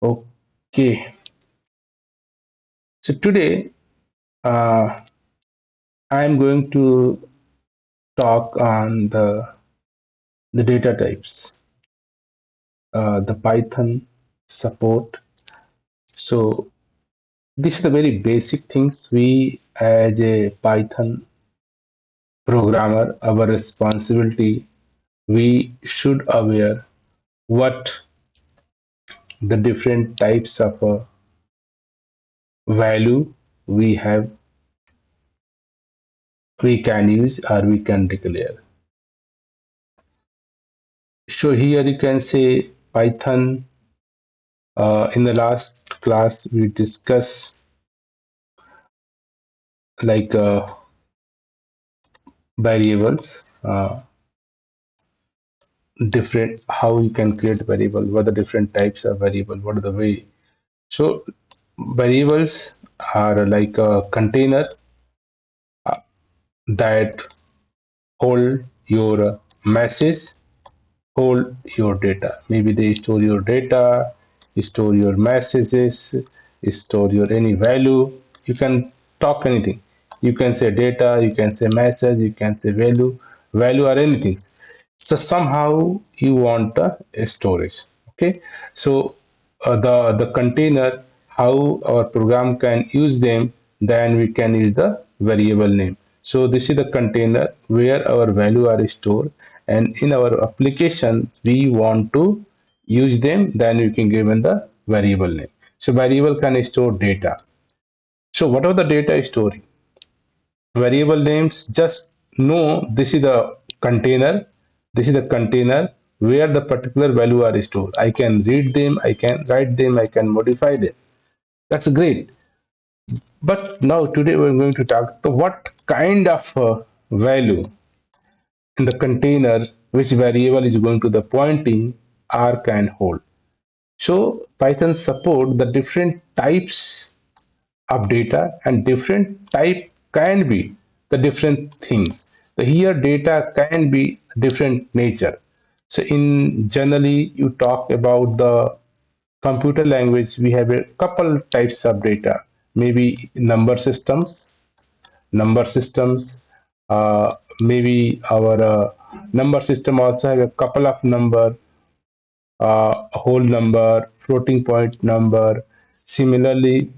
Okay, so today uh, I'm going to talk on the data types, the Python support. So these are the very basic things we as a Python programmer, our responsibility. We should aware what the different types of value we have, we can use or we can declare. So here you can say Python. In the last class, we discussed like variables, different how you can create variable, what are the different types of variable, what are the way. So variables are like a container that hold your message, hold your data. Maybe they store your data, store your messages, store your any value. You can talk anything. You can say data, you can say message, you can say value or anything. So somehow you want a storage. Okay, so the container, how our program can use them, then we can use the variable name. So this is the container where our value are stored, and in our application we want to use them, then we can give in the variable name. So variable can store data. So whatever the data is storing, variable names just know this is the container, this is the container where the particular value are stored. I can read them, I can write them, I can modify them. That's great. But now today we're going to talk the what kind of value in the container, which variable is going to the pointing r can hold. So Python support the different types of data, and different type can be the different things. So here data can be different nature. So in generally you talk about the computer language, we have a couple types of data. Maybe number systems, maybe our number system also have a couple of number, whole number, floating point number. Similarly,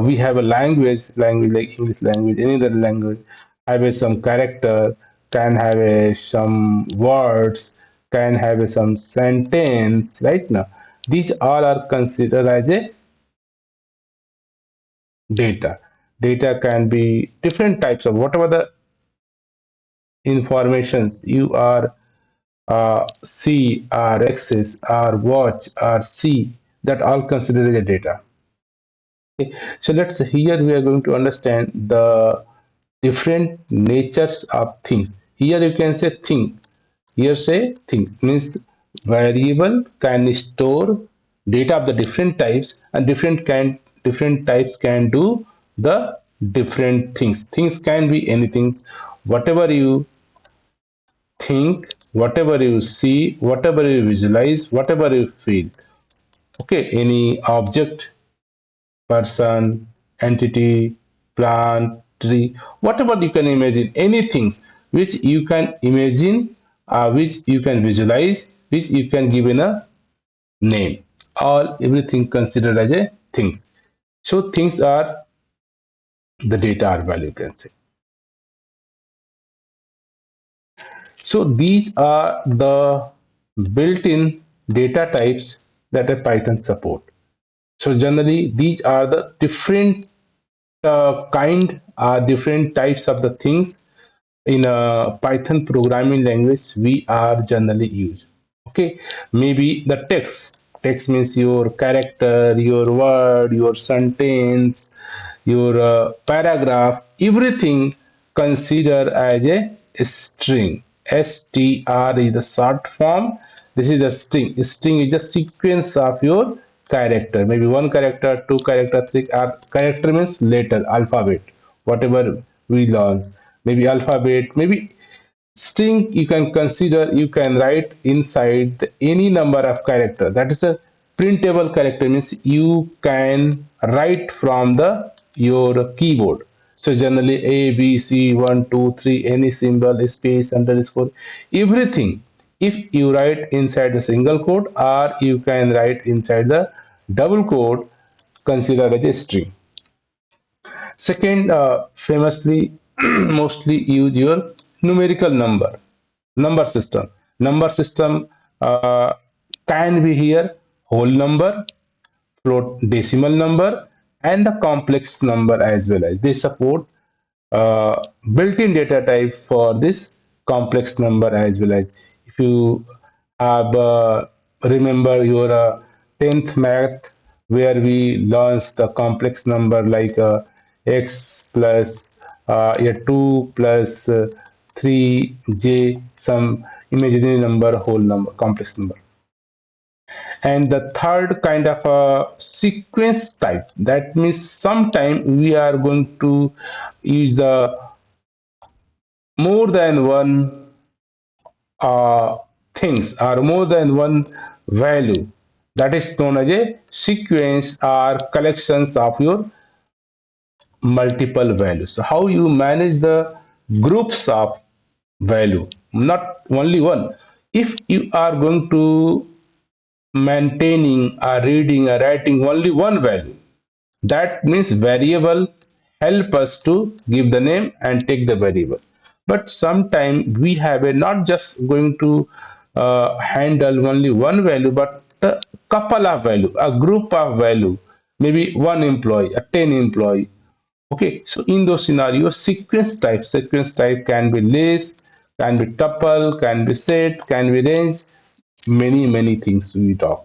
we have a language like English language, any other language, have a some character, can have a some words, can have a some sentence. Right now, these all are considered as a data. Data can be different types of whatever the informations you are see or access or watch or see, that all considered as a data. Okay. So let's here we are going to understand the different natures of things. Here you can say thing. Here say things means variable can store data of the different types, and different types can do the different things. Things can be anything, whatever you think, whatever you see, whatever you visualize, whatever you feel. Okay, any object, person, entity, plant, tree, whatever you can imagine, anything which you can imagine, which you can visualize, which you can give in a name. All everything considered as a things. So things are the data or value, you can say. So these are the built-in data types that a Python support. So generally, these are the different different types of the things in a Python programming language we are generally use. Okay, maybe the text means your character, your word, your sentence, your paragraph, everything consider as a string. Str is the short form. This is the string is a sequence of your character, maybe one character, two character, three character means letter, alphabet, whatever we learn. Maybe alphabet, maybe string. You can consider, you can write inside any number of character, that is a printable character means you can write from the your keyboard. So generally a b c 1 2 3 any symbol space underscore everything, if you write inside the single quote or you can write inside the double quote, considered as a string. Second, famously mostly use your numerical number system. Number system can be here whole number, float decimal number, and the complex number as well. As they support built-in data type for this complex number as well. As if you have remember your 10th math where we learns the complex number like x plus a 2 plus 3j some imaginary number whole number complex number. And the third kind of a sequence type, that means sometime we are going to use the more than one things or more than one value, that is known as a sequence or collections of your multiple values. So how you manage the groups of value, not only one. If you are going to maintaining or reading or writing only one value, that means variable help us to give the name and take the variable. But sometime we have a not just going to handle only one value but a couple of value, a group of value, maybe one employee, a 10 employee. Okay, so in those scenarios, sequence type can be list, can be tuple, can be set, can be range, many things we talk.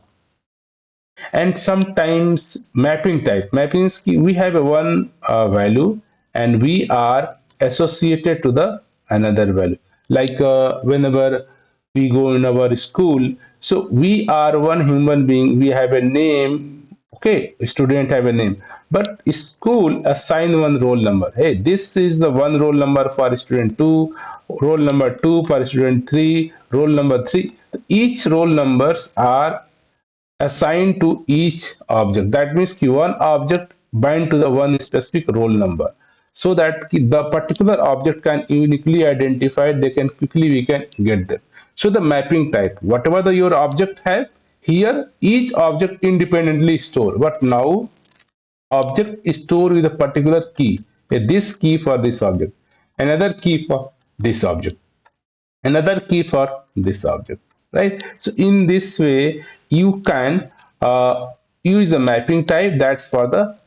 And sometimes mapping is key. We have a one value and we are associated to the another value, like whenever we go in our school, so we are one human being, we have a name. Okay, student have a name, but school assign one roll number. Hey, this is the one roll number for student 2, roll number 2 for student 3, roll number 3. Each roll numbers are assigned to each object. That means one object bind to the one specific roll number, so that the particular object can uniquely identify, they can quickly we can get them. So the mapping type, whatever the your object have, here each object independently store, but now object is stored with a particular key, this key for this object, another key for this object, another key for this object, right? So in this way you can use the mapping type, that's for the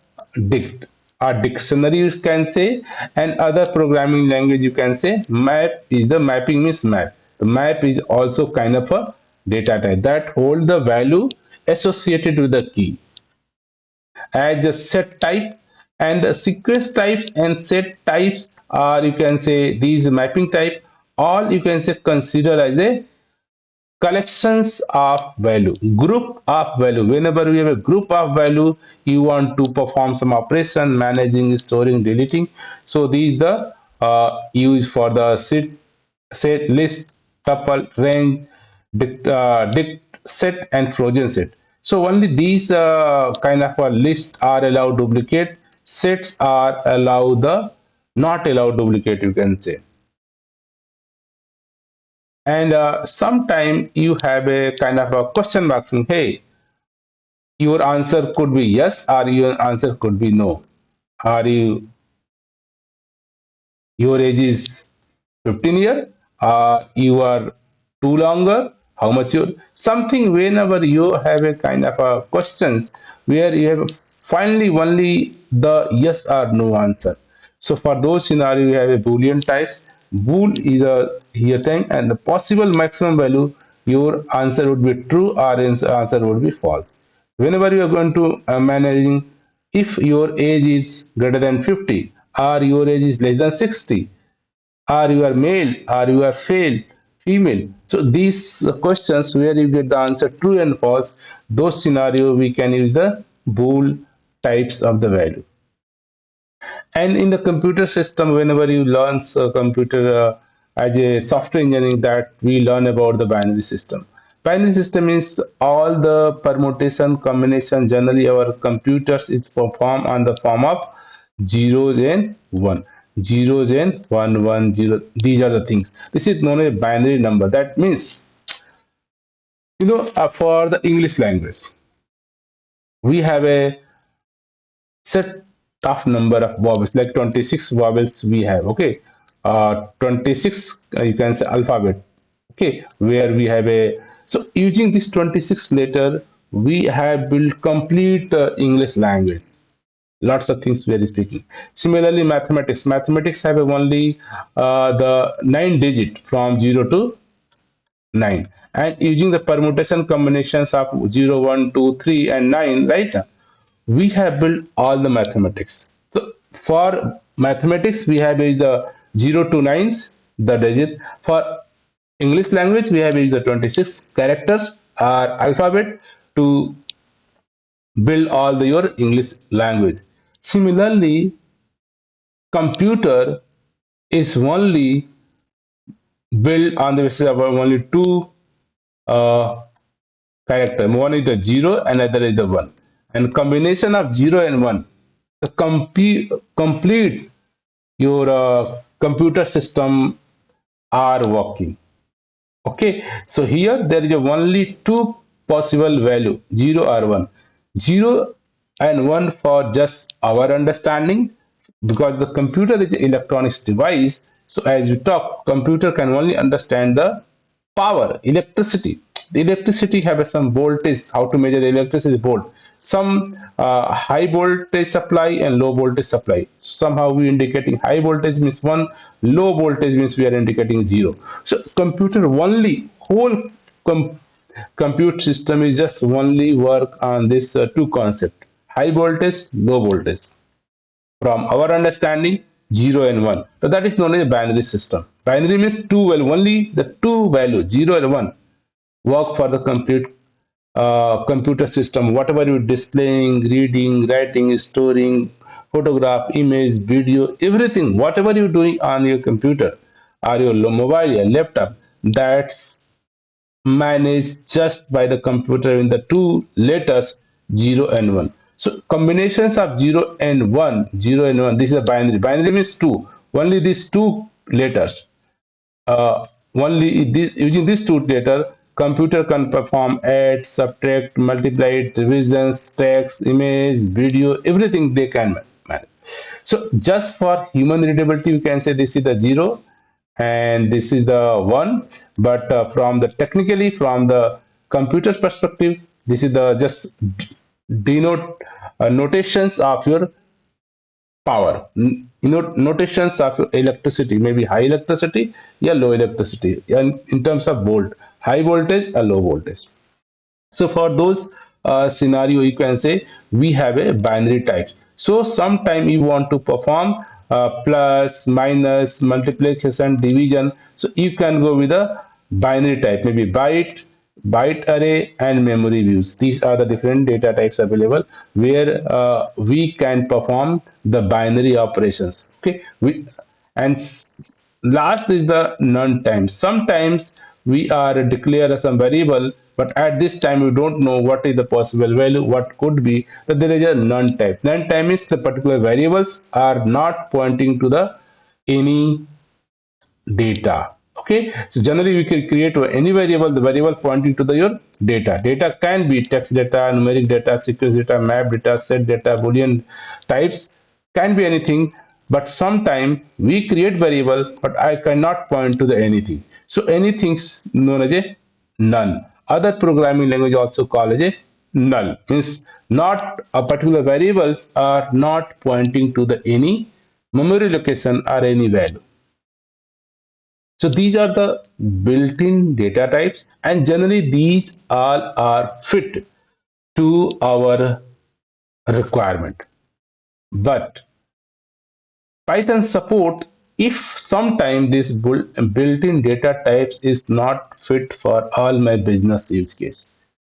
dict or dictionary you can say, and other programming language you can say map is the mapping means map. The map is also kind of a data type that hold the value associated with the key. As a set type, and the sequence types and set types are, you can say, these mapping type, all you can say consider as a collections of value, group of value. Whenever we have a group of value, you want to perform some operation, managing, storing, deleting. So these the use for the set, list, tuple, range, dict, set, and frozen set. So only these kind of a list are allowed duplicate, sets are allow the not allowed duplicate, you can say. And sometime you have a kind of a question mark saying, hey, your answer could be yes or your answer could be no. Are you, your age is 15 year, you are too longer, how much you something. Whenever you have a kind of a questions where you have finally only the yes or no answer, so for those scenario you have a boolean types. Bool is a here thing, and the possible maximum value, your answer would be true or answer would be false. Whenever you are going to managing, if your age is greater than 50 or your age is less than 60, are you are male, are you are female. So these questions where you get the answer true and false, those scenario we can use the bool types of the value. And in the computer system, whenever you learn computer as a software engineering, that we learn about the binary system. Binary system is all the permutation combination. Generally, our computers is performed on the form of zeros and one. Zeros and one, one, zero. These are the things. This is known as binary number. That means, for the English language, we have a set of number of vowels, like 26 vowels we have. Okay, 26, you can say alphabet. Okay, where we have a, so using this 26 letter we have built complete English language. Lots of things we are speaking. Similarly, mathematics have only the 9 digit from 0 to 9, and using the permutation combinations of 0, 1, 2, 3, and 9, right, we have built all the mathematics. So for mathematics, we have used the 0 to 9s, the digit. For English language, we have used the 26 characters or alphabet to build all your English language. Similarly, computer is only built on the basis of only two uh, character. One is the 0, another is the 1. And combination of 0 and 1, the complete your computer system are working. Okay, so here there is only two possible value, 0 or 1. 0 and 1 for just our understanding, because the computer is an electronics device. So as we talk, computer can only understand the power, electricity. The electricity have some voltage, how to measure the electricity volt. Some high voltage supply and low voltage supply. Somehow we indicating high voltage means 1, low voltage means we are indicating 0. So computer only, whole compute system is just only work on this two concept, high voltage, low voltage. From our understanding, 0 and 1. So that is known as a binary system. Binary means two value, only the two value, 0 and 1, work for the complete computer system. Whatever you're displaying, reading, writing, storing, photograph, image, video, everything, whatever you're doing on your computer or your mobile, your laptop, that's managed just by the computer in the two letters 0 and 1. So combinations of 0 and 1, 0 and 1, this is a binary. Binary means two. Only these two letters, only this, using these two data, computer can perform add, subtract, multiply, divisions, text, image, video, everything they can manage. So just for human readability, you can say this is the 0 and this is the 1, but from the technically, from the computer's perspective, this is the just denote notations of your power, notations of electricity, maybe high electricity, yeah, low electricity, and in terms of volt, high voltage or low voltage. So for those scenario, you can say we have a binary type. So sometime you want to perform plus, minus, multiplication, division. So you can go with a binary type, maybe byte array, and memory views. These are the different data types available where we can perform the binary operations. Okay, and last is the none times. Sometimes we are declare some variable, but at this time we don't know what is the possible value, what could be. So there is a none type. None type means the particular variables are not pointing to the any data. Okay, so generally we can create any variable, the variable pointing to the your data can be text data, numeric data, sequence data, map data, set data, Boolean types, can be anything. But sometime we create variable but I cannot point to the anything, so anything's known as a none. Other programming language also called as a null, means not a particular variables are not pointing to the any memory location or any value. So these are the built-in data types, and generally these all are fit to our requirement. But Python support if sometime this built-in data types is not fit for all my business use case.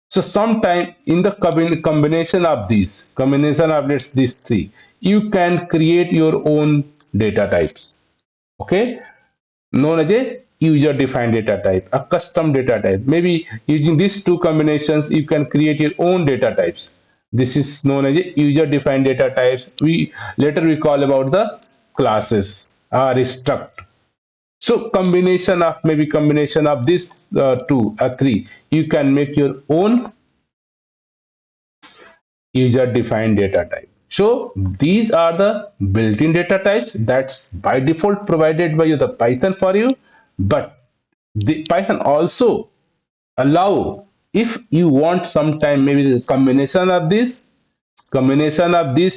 So sometime in the combination of these three, you can create your own data types. Okay, known as a user defined data type, a custom data type. Maybe using these two combinations, you can create your own data types. This is known as a user defined data types. We call about the classes or struct. So combination of these two or three, you can make your own user defined data type. So these are the built-in data types that's by default provided by the Python for you. But the Python also allow, if you want sometime maybe the combination of these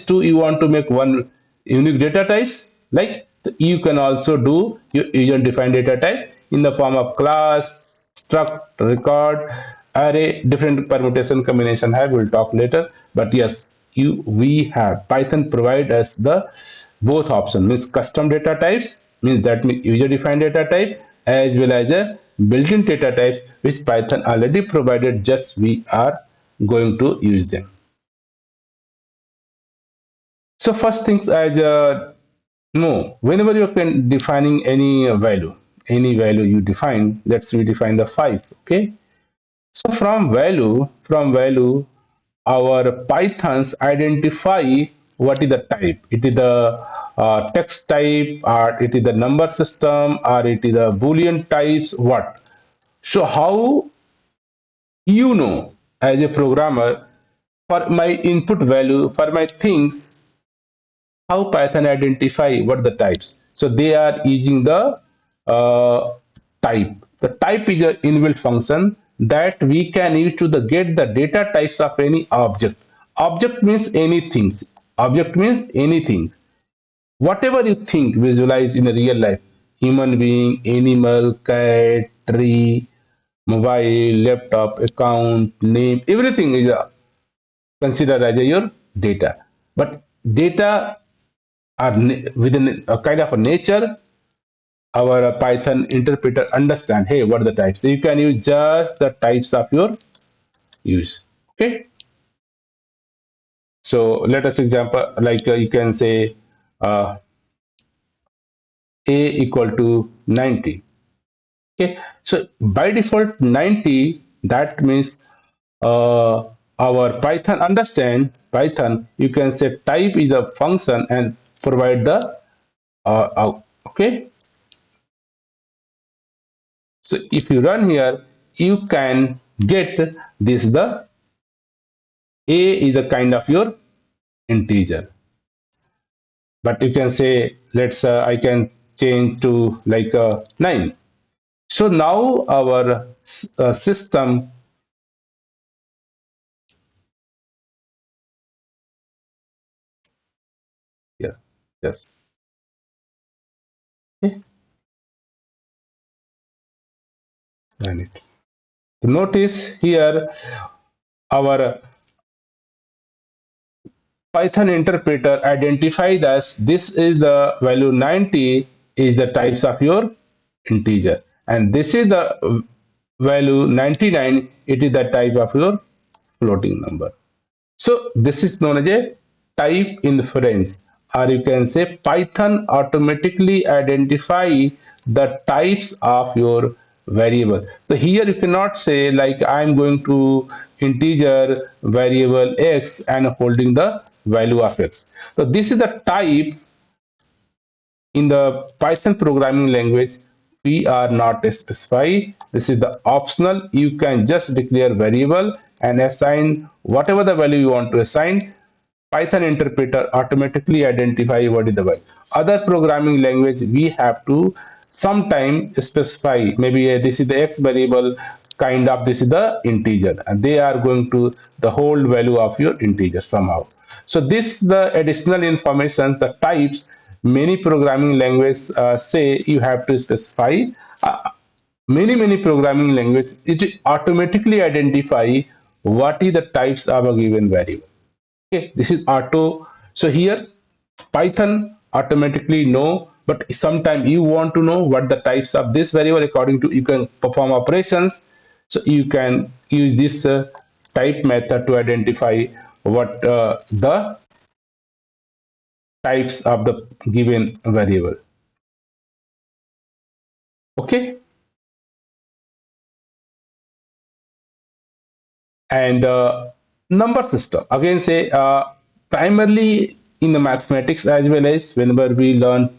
two, you want to make one unique data types, like you can also do your user defined data type in the form of class, struct, record, array. Different permutation combination have, we'll talk later. But yes, we have Python provide us the both option, means custom data types, means that means user defined data type, as well as a built-in data types which Python already provided, just we are going to use them. So first things, as no, whenever you can defining any value you define, let's we define the 5. Okay, so from value, our Pythons identify what is the type. It is the text type, or it is the number system, or it is the Boolean types. What? So how you know as a programmer, for my input value, for my things, how Python identify what the types. So they are using the type. The type is an inbuilt function that we can use to get the data types of any object. Object means anything. Object means anything. Whatever you think, visualize in a real life. Human being, animal, cat, tree, mobile, laptop, account, name, everything is considered as your data. But data are within a kind of a nature. Our Python interpreter understand, hey, what are the types. So you can use just the types of your use. Okay, so let us example, like you can say uh, a equal to 90. Okay, so by default 90, that means uh, our Python understand. Python, you can say type is a function and provide the okay. So if you run here, you can get this, the a is a kind of your integer. But you can say, let's I can change to like 9. So now our system, yeah, yes. Okay, run it. Notice here our Python interpreter identified as this is the value 90 is the types of your integer, and this is the value 99, it is the type of your floating number. So this is known as a type inference, or you can say Python automatically identify the types of your variable. So here you cannot say like I'm going to integer variable x and holding the value of x. So this is the type. In the Python programming language, we are not specify. This is the optional. You can just declare variable and assign whatever the value you want to assign. Python interpreter automatically identify what is the value. Other programming language, we have to sometime specify, maybe this is the x variable, kind of this is the integer, and they are going to the whole value of your integer somehow. So this the additional information, the types, many programming languages say you have to specify. Many programming language, it automatically identify what is the types of a given variable. Okay, this is auto. So here Python automatically know, but sometimes you want to know what the types of this variable, according to you can perform operations. So you can use this type method to identify what the types of the given variable. Okay, And number system again say primarily in the mathematics as well as whenever we learn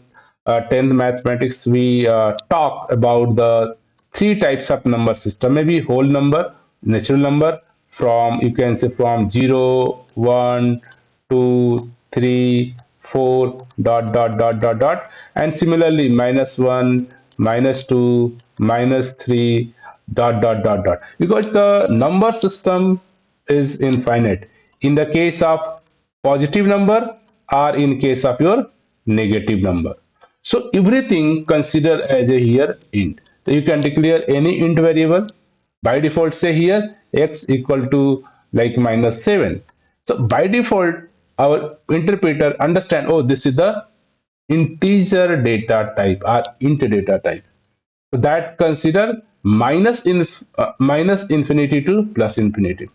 10th mathematics we talk about the three types of number system, maybe whole number, natural number, from you can say from 0 1 2 3 4 dot, and similarly -1 -2 -3 dot, because the number system is infinite in the case of positive number or in case of your negative number. So everything considered as a here int. So you can declare any int variable. By default, say here x equal to like -7. So by default, our interpreter understand, oh, this is the integer data type or int data type. So that consider minus infinity to plus infinity.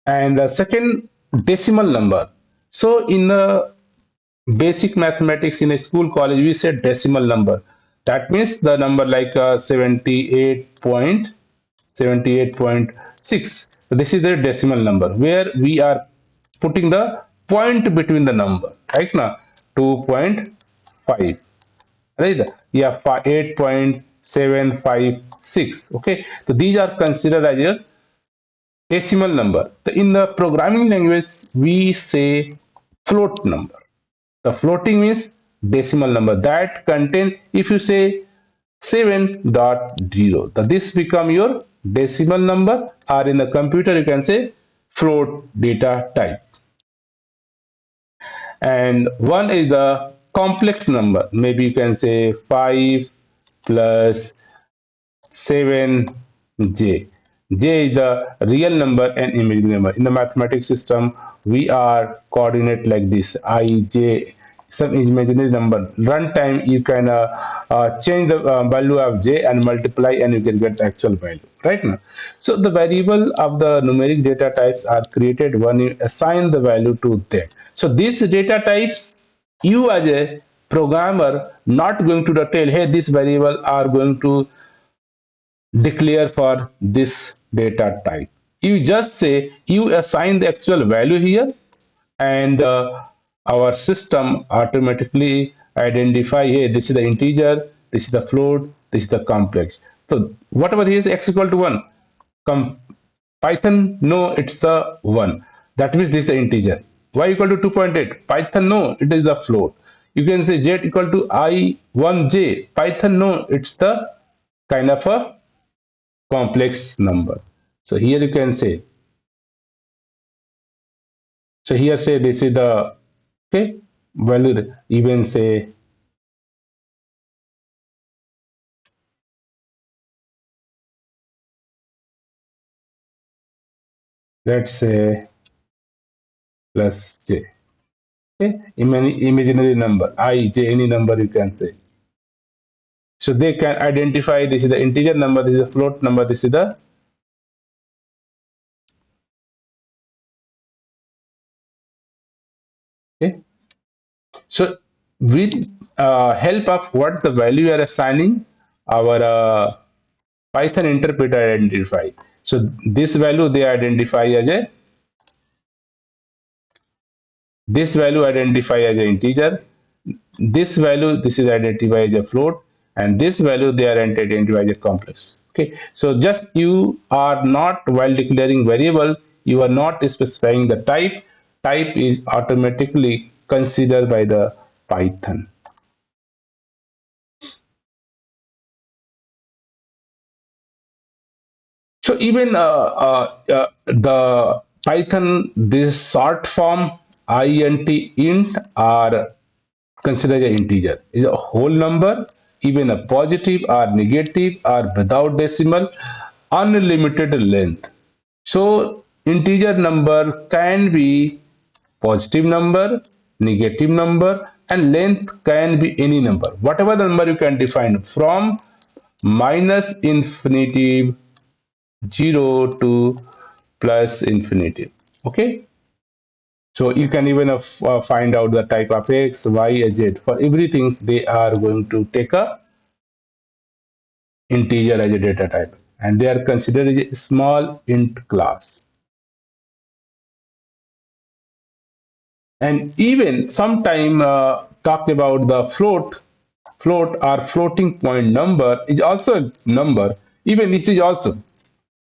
And the second, decimal number. So in the basic mathematics in a school college we said decimal number, that means the number like 78.6. So this is the decimal number where we are putting the point between the number, right now 2.5, right? Yeah, 8.756. Okay, so these are considered as a decimal number. In the programming language we say float number. The floating means decimal number that contain, if you say 7.0, this become your decimal number, or in the computer you can say float data type. And one is the complex number, maybe you can say 5 plus 7 j. J is the real number and imaginary number. In the mathematics system, we are coordinate like this: I, j, some imaginary number. Runtime, you can change the value of j and multiply, and you can get the actual value. Right now, so the variable of the numeric data types are created when you assign the value to them. So these data types, you as a programmer not going to tell, hey, this variable are going to declare for this data type. You just say you assign the actual value here, and our system automatically identify, hey, this is the integer, this is the float, this is the complex. So whatever is x equal to 1, come Python, no, it's the 1. That means this is the integer. Y equal to 2.8. Python, no, it is the float. You can say z equal to I1j. Python, no, it's the kind of a complex number. So here you can say, so here say this is the okay value, even say let's say plus j. Okay, imaginary number I, j, any number you can say. So they can identify this is the integer number, this is the float number, this is the okay. So with help of what the value you are assigning, our Python interpreter identify. So this value they identify as a, this value identify as an integer, this value this is identified as a float, and this value they are identified as a complex. Okay, so just you are not, while declaring variable, you are not specifying the type. Type is automatically considered by the Python. So even the Python, this short form int are considered an integer. Is a whole number, even a positive or negative or without decimal, unlimited length. So integer number can be positive number, negative number, and length can be any number. Whatever the number you can define from minus infinity 0 to plus infinity. Okay, so you can even find out the type of x, y, z. For everything they are going to take a integer as a data type. and they are considered as a small int class. And even sometime talk about the float or floating point number is also a number. Even this is also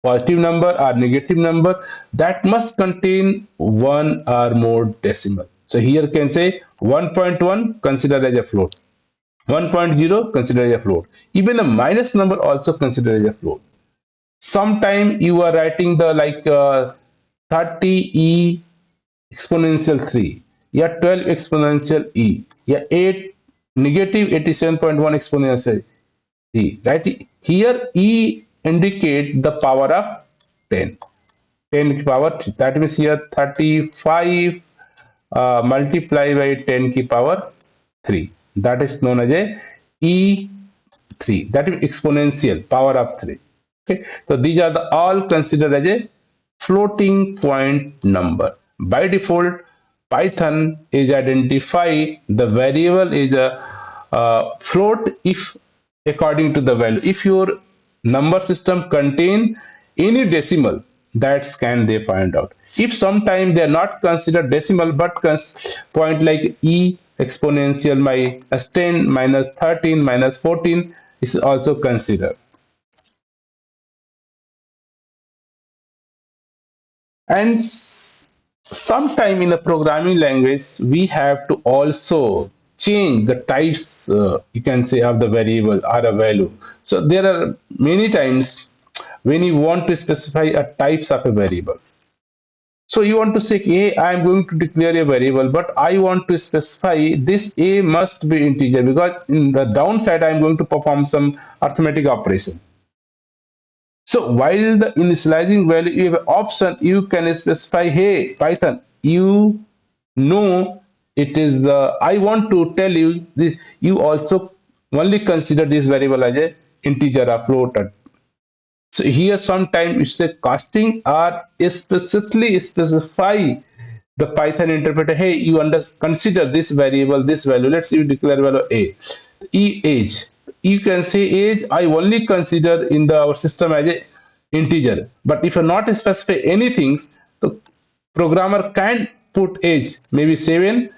positive number or negative number that must contain one or more decimal. So here can say 1.1 considered as a float, 1.0 considered as a float, even a minus number also considered as a float. Sometime you are writing the like 30e exponential 3, yeah, 12 exponential e, yeah, 8 negative 87.1 exponential e, right? Here e indicate the power of 10, 10 power, that means here 35 multiply by 10 ki power 3, that is known as a e3, that is exponential power of 3. Okay, so these are the all considered as a floating point number. By default, Python is identify the variable is a float if according to the value. If your number system contain any decimal, that can they find out. If sometime they are not considered decimal but point like e exponential minus 10 minus 13 minus 14 is also considered. And sometime in the programming language we have to also change the types, you can say, of the variable or a value. So there are many times when you want to specify a types of a variable. So you want to say, a, I am going to declare a variable, but I want to specify this a must be integer because in the downside I am going to perform some arithmetic operation. So while the initializing value, you have option, you can specify, hey Python, you know it is the, I want to tell you this, you also only consider this variable as a integer or float. So here sometimes it's a casting or specifically specify the Python interpreter, hey, you consider this variable, this value. Let's say you declare value a, age. You can say age I only consider in the our system as a integer. But if you not specify anything, the programmer can put age maybe 7,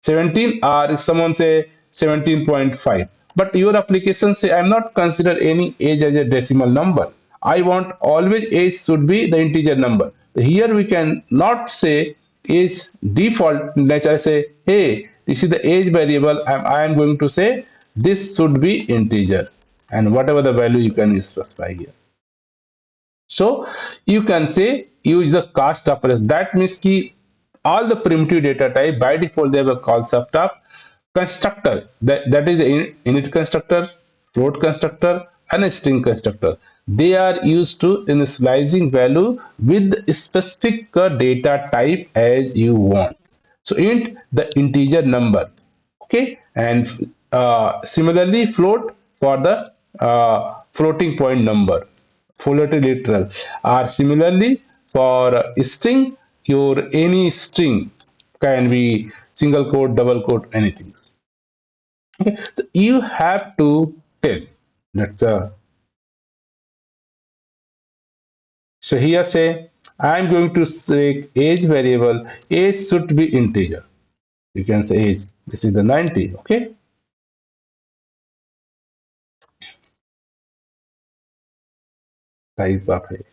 17, or if someone say 17.5. But your application say I'm not consider any age as a decimal number. I want always age should be the integer number. Here we can not say age default. Let's I say, hey, this is the age variable. I am going to say this should be integer, and whatever the value you can specify here. So you can say use the cast operation. That means key all the primitive data type by default they have a concept of constructor. That is the init constructor, float constructor, and a string constructor. They are used to initializing value with specific data type as you want. So int the integer number. Okay, and similarly float for the floating point number, floating literal, or similarly for string, your any string can be single quote, double quote, anything. Okay, so you have to tell, that's so here say I'm going to say age variable, age should be integer. You can say age, this is the 90. Okay, type of age.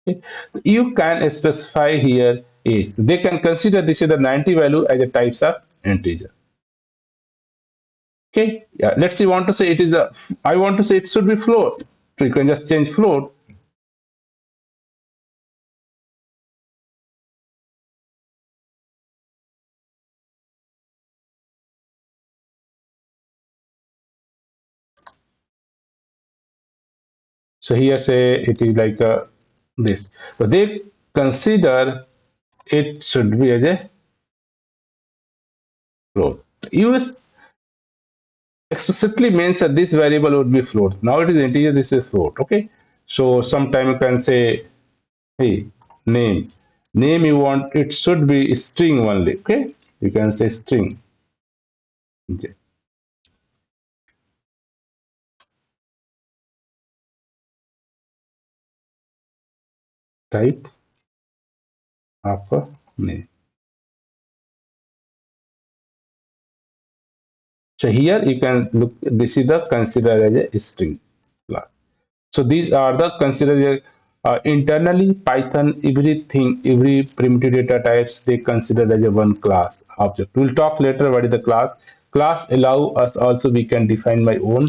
Okay. You can specify here age. They can consider this is the 90 value as a types of integer. Okay, yeah. Let's say want to say it is a. I want to say it should be float. So you can just change float. So here say it is like this. So they consider it should be as a float. Use explicitly means that this variable would be float. Now it is integer. This is float. Okay. So sometime you can say, hey, name you want it should be string only. Okay, you can say string. type of a name. So here you can look, this is the considered as a string class. So these are the considered internally Python, everything, every primitive data types they consider as a one class object. We'll talk later what is the class. Class allow us also we can define my own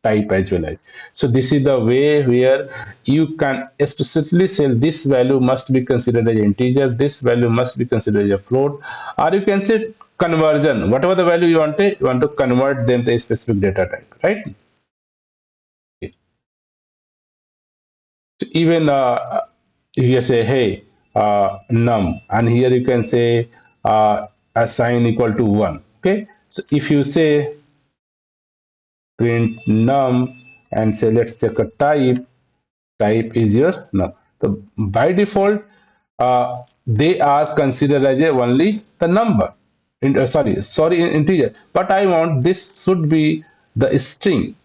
type as well as. So this is the way where you can specifically say this value must be considered as integer, this value must be considered as a float, or you can say conversion, whatever the value you want to convert them to a specific data type, right? Even you say hey num, and here you can say assign equal to 1. Okay, so if you say print num and say let's check a type is your num, so by default they are considered as a only the number sorry integer, but I want this should be the string.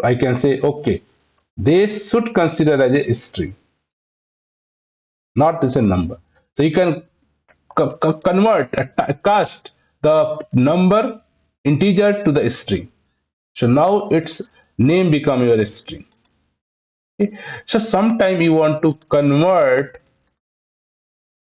I can say okay, they should consider as a string, not as a number. So you can convert, cast the number integer to the string. So now its name become your string. Okay? So sometime you want to convert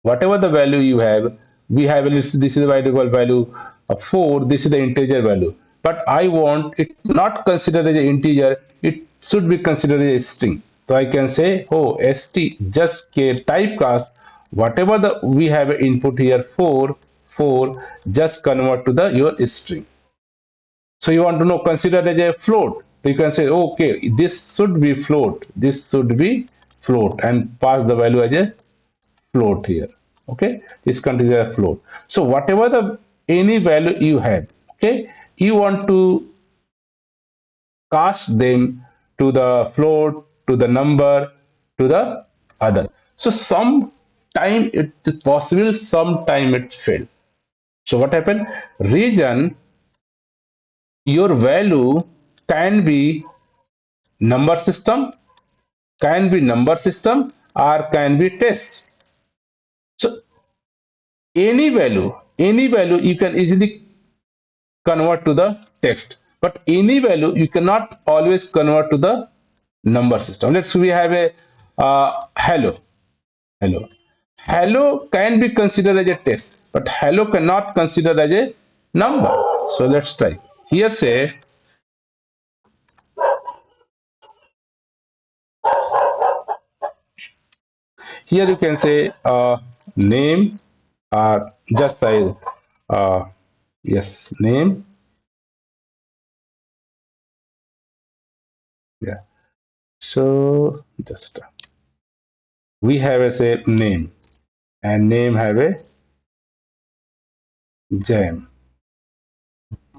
whatever the value you have. We have this is the variable value of 4. This is the integer value, but I want it not considered as an integer. It should be considered as a string. So I can say, oh, st just typecast whatever the we have input here 4 just convert to the your string. So you want to know consider as a float. So you can say, okay, this should be float. This should be float, and pass the value as a float here. Okay, this contains a float. So whatever the any value you have, okay, you want to cast them to the float, to the number, to the other. So some time it is possible, some time it fail. So what happened? Region, your value can be number system, or can be test. So any value you can easily convert to the text, but any value you cannot always convert to the number system. Let's say we have a hello. Hello can be considered as a text, but hello cannot consider as a number. So let's try here. Say here you can say name, or just say uh, yes, name. Yeah, so just we have a say name, and name have a gem,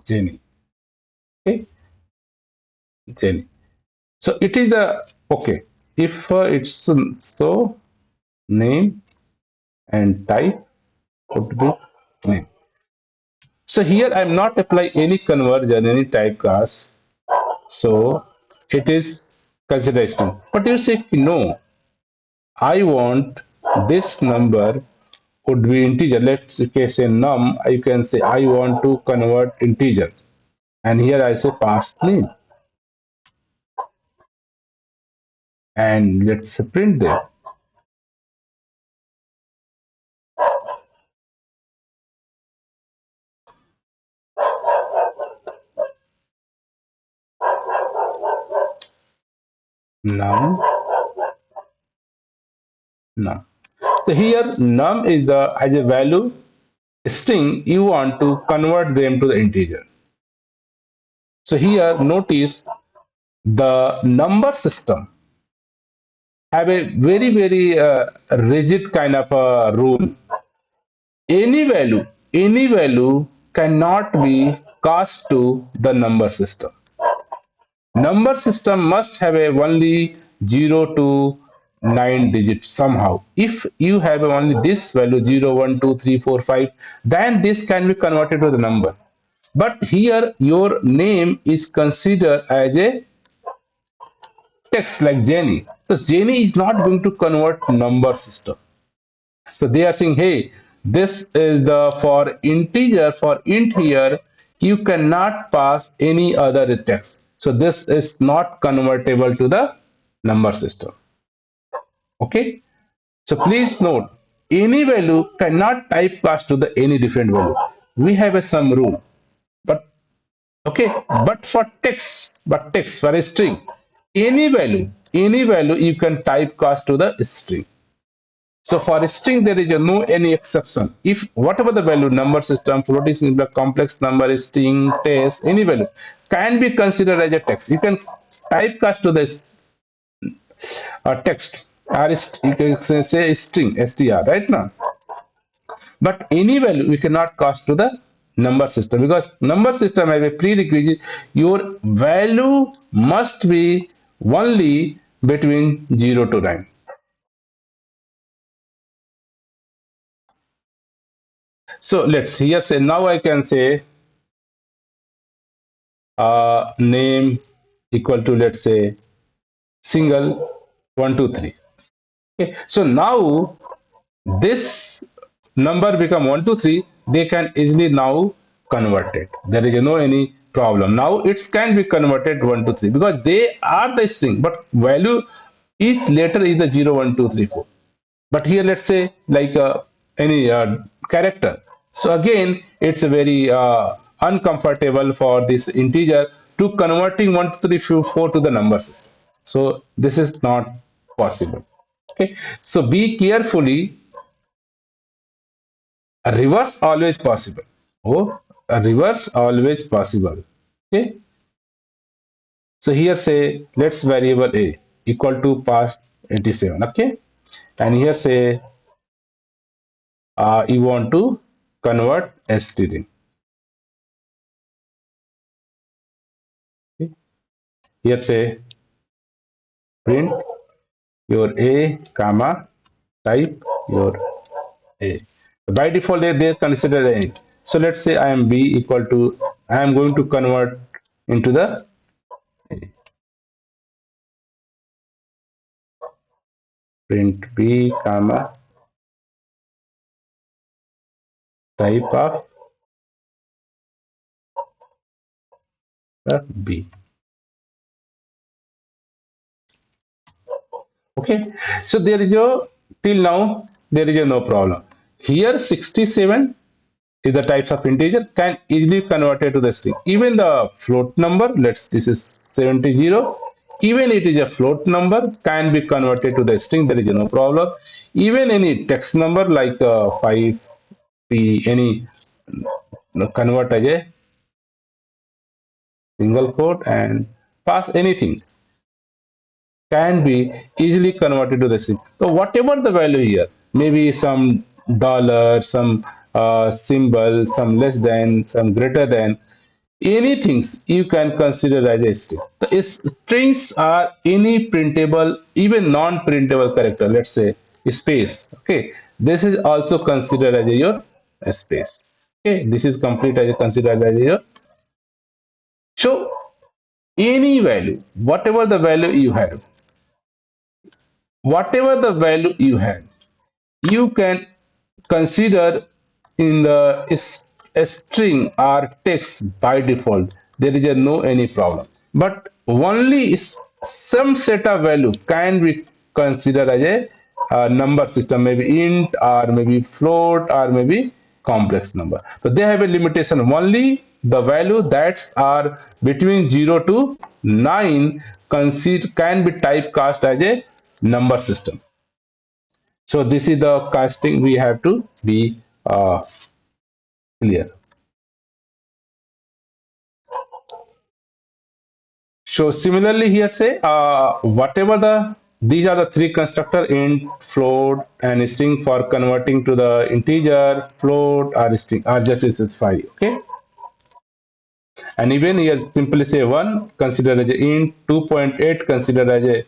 Jenny. Okay, Jenny. So it is the okay. If it's so name and type would be name. So here I'm not apply any conversion, any typecast. So it is consideration. But you say no, I want this number would be integer. Let's say num. I can say I want to convert integer, and here I say pass name, and let's print there. Num, num. So here num is the as a value string, you want to convert them to the integer. So here notice the number system have a very rigid kind of a rule. Any value cannot be cast to the number system. Number system must have a only 0 to 9 digits somehow. If you have only this value 0, 1, 2, 3, 4, 5, then this can be converted to the number. But here your name is considered as a text like Jenny. So Jenny is not going to convert number system. So they are saying, hey, this is the for integer, for int here, you cannot pass any other text. So this is not convertible to the number system. Okay. So please note, any value cannot typecast to the any different value. We have a some rule, but okay, but for text for a string, any value you can typecast to the string. So for a string, there is no any exception. If whatever the value, number system, floating singular, complex number, string, text, any value can be considered as a text. You can typecast to this text or you can say string str right now. But any value we cannot cast to the number system because number system have a prerequisite. Your value must be only between 0 to 9. So let's here say now I can say name equal to let's say single 123. Okay, so now this number become 123, they can easily now convert it. There is no any problem. Now it can be converted 123 because they are the string, but value is later is the 0 1 2 3 4. But here let's say like any character. So again it's a very uncomfortable for this integer to converting 1 2 3 4 to the number system. So this is not possible. Okay, so be carefully. A reverse always possible. Oh, a reverse always possible. Okay, so here say let's variable a equal to past 87. Okay, and here say you want to convert string. Okay. Here say print your a comma type your a. By default they consider a. So let's say I am b equal to I am going to convert into the a. Print b comma type of b. Okay, so there is a till now there is a no problem. Here 67 is the types of integer can easily converted to the string. Even the float number, let's this is 70, even it is a float number can be converted to the string. There is no problem. Even any text number like 5p any convert as a single quote and pass anything can be easily converted to the string. So whatever the value here, maybe some dollar, some symbol, some less than, some greater than, anything you can consider as a string. The strings are any printable, even non-printable character. Let's say space. Okay, this is also considered as a your space. Okay, this is complete as a considered as a your. So any value, whatever the value you have, you can consider in the a string or text by default. There is a no any problem, but only some set of value can be considered as a number system, maybe int or maybe float or maybe complex number. So they have a limitation. Only the value that are between 0 to 9 can be typecast as a number system. So this is the casting we have to be clear. So similarly here say whatever these are the three constructor int, float and string for converting to the integer, float or string or just is 5. Okay, and even here simply say 1 consider as a int, 2.8 consider as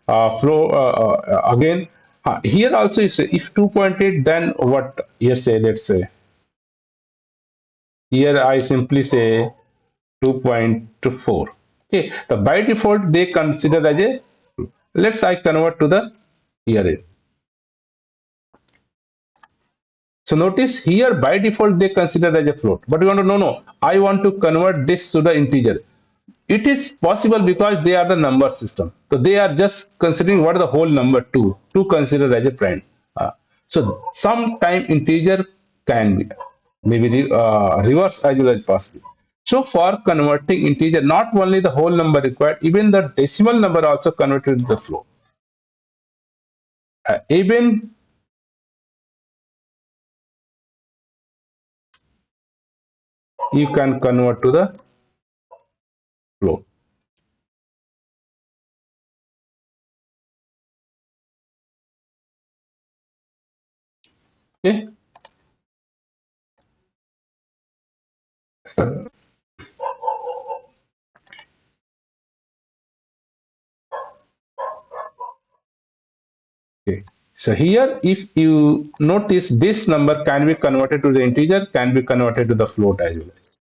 a float again. Here also you say if 2.8 then what here say, let's say here I simply say 2.4. Okay, the by default they consider as a Let's I convert to the here it. So notice here by default they consider as a float, but you want to no, I want to convert this to the integer. It is possible because they are the number system. So they are just considering what is the whole number to consider as a prime. So sometime integer can be maybe reverse as well as possible. So for converting integer, not only the whole number required, even the decimal number also converted to the float. Even you can convert to the float. Okay. Okay. So here, if you notice, this number can be converted to the integer, can be converted to the float as well as.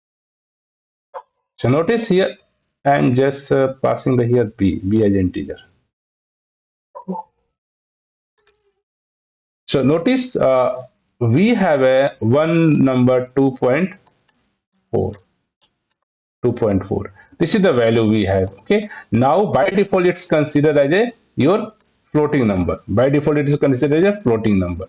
So notice here, I'm just passing the here b as integer. So notice we have a one number 2.4. 2.4. This is the value we have. Okay. Now by default it's considered as a your floating number. By default it is considered as a floating number.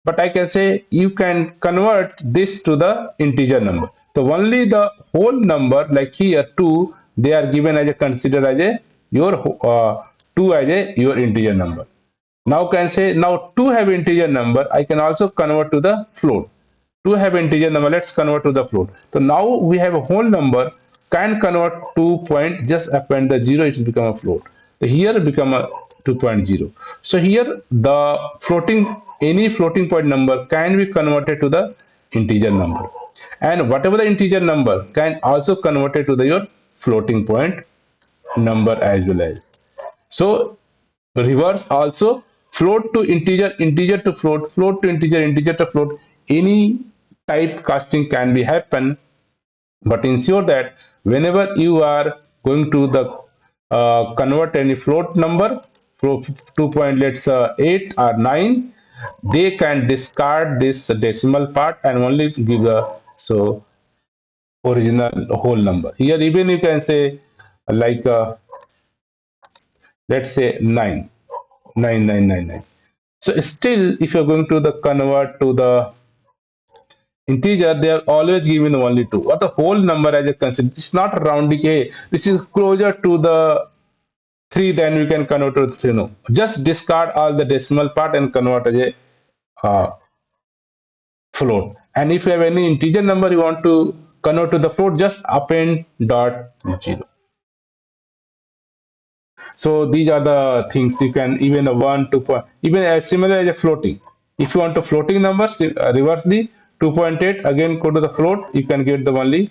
But I can say you can convert this to the integer number. So only the whole number like here 2 they are given as a considered as a your 2 as a your integer number. Now can say now to have integer number I can also convert to the float. To have integer number, let's convert to the float. So now we have a whole number can convert to point, just append the 0, it's become a float. So here become a 2.0. So here the floating, any floating point number can be converted to the integer number, and whatever the integer number can also converted to the your floating point number as well as. So reverse also, float to integer, integer to float, float to integer, integer to float, any type casting can be happen, but ensure that whenever you are going to the convert any float number from 2.8 or 9, they can discard this decimal part and only give a so original whole number. Here even you can say like let's say 9, 9999. So still, if you're going to the convert to the integer, they are always given only 2. Or the whole number as a consider. It's not rounding. Hey, this is closer to the 3, then we can convert to 3. No, just discard all the decimal part and convert as a float. And if you have any integer number you want to convert to the float, just append dot 0. So these are the things you can even a 1, 2 point, even as similar as a floating. If you want a floating number, reverse the 2.8, again go to the float, you can get the only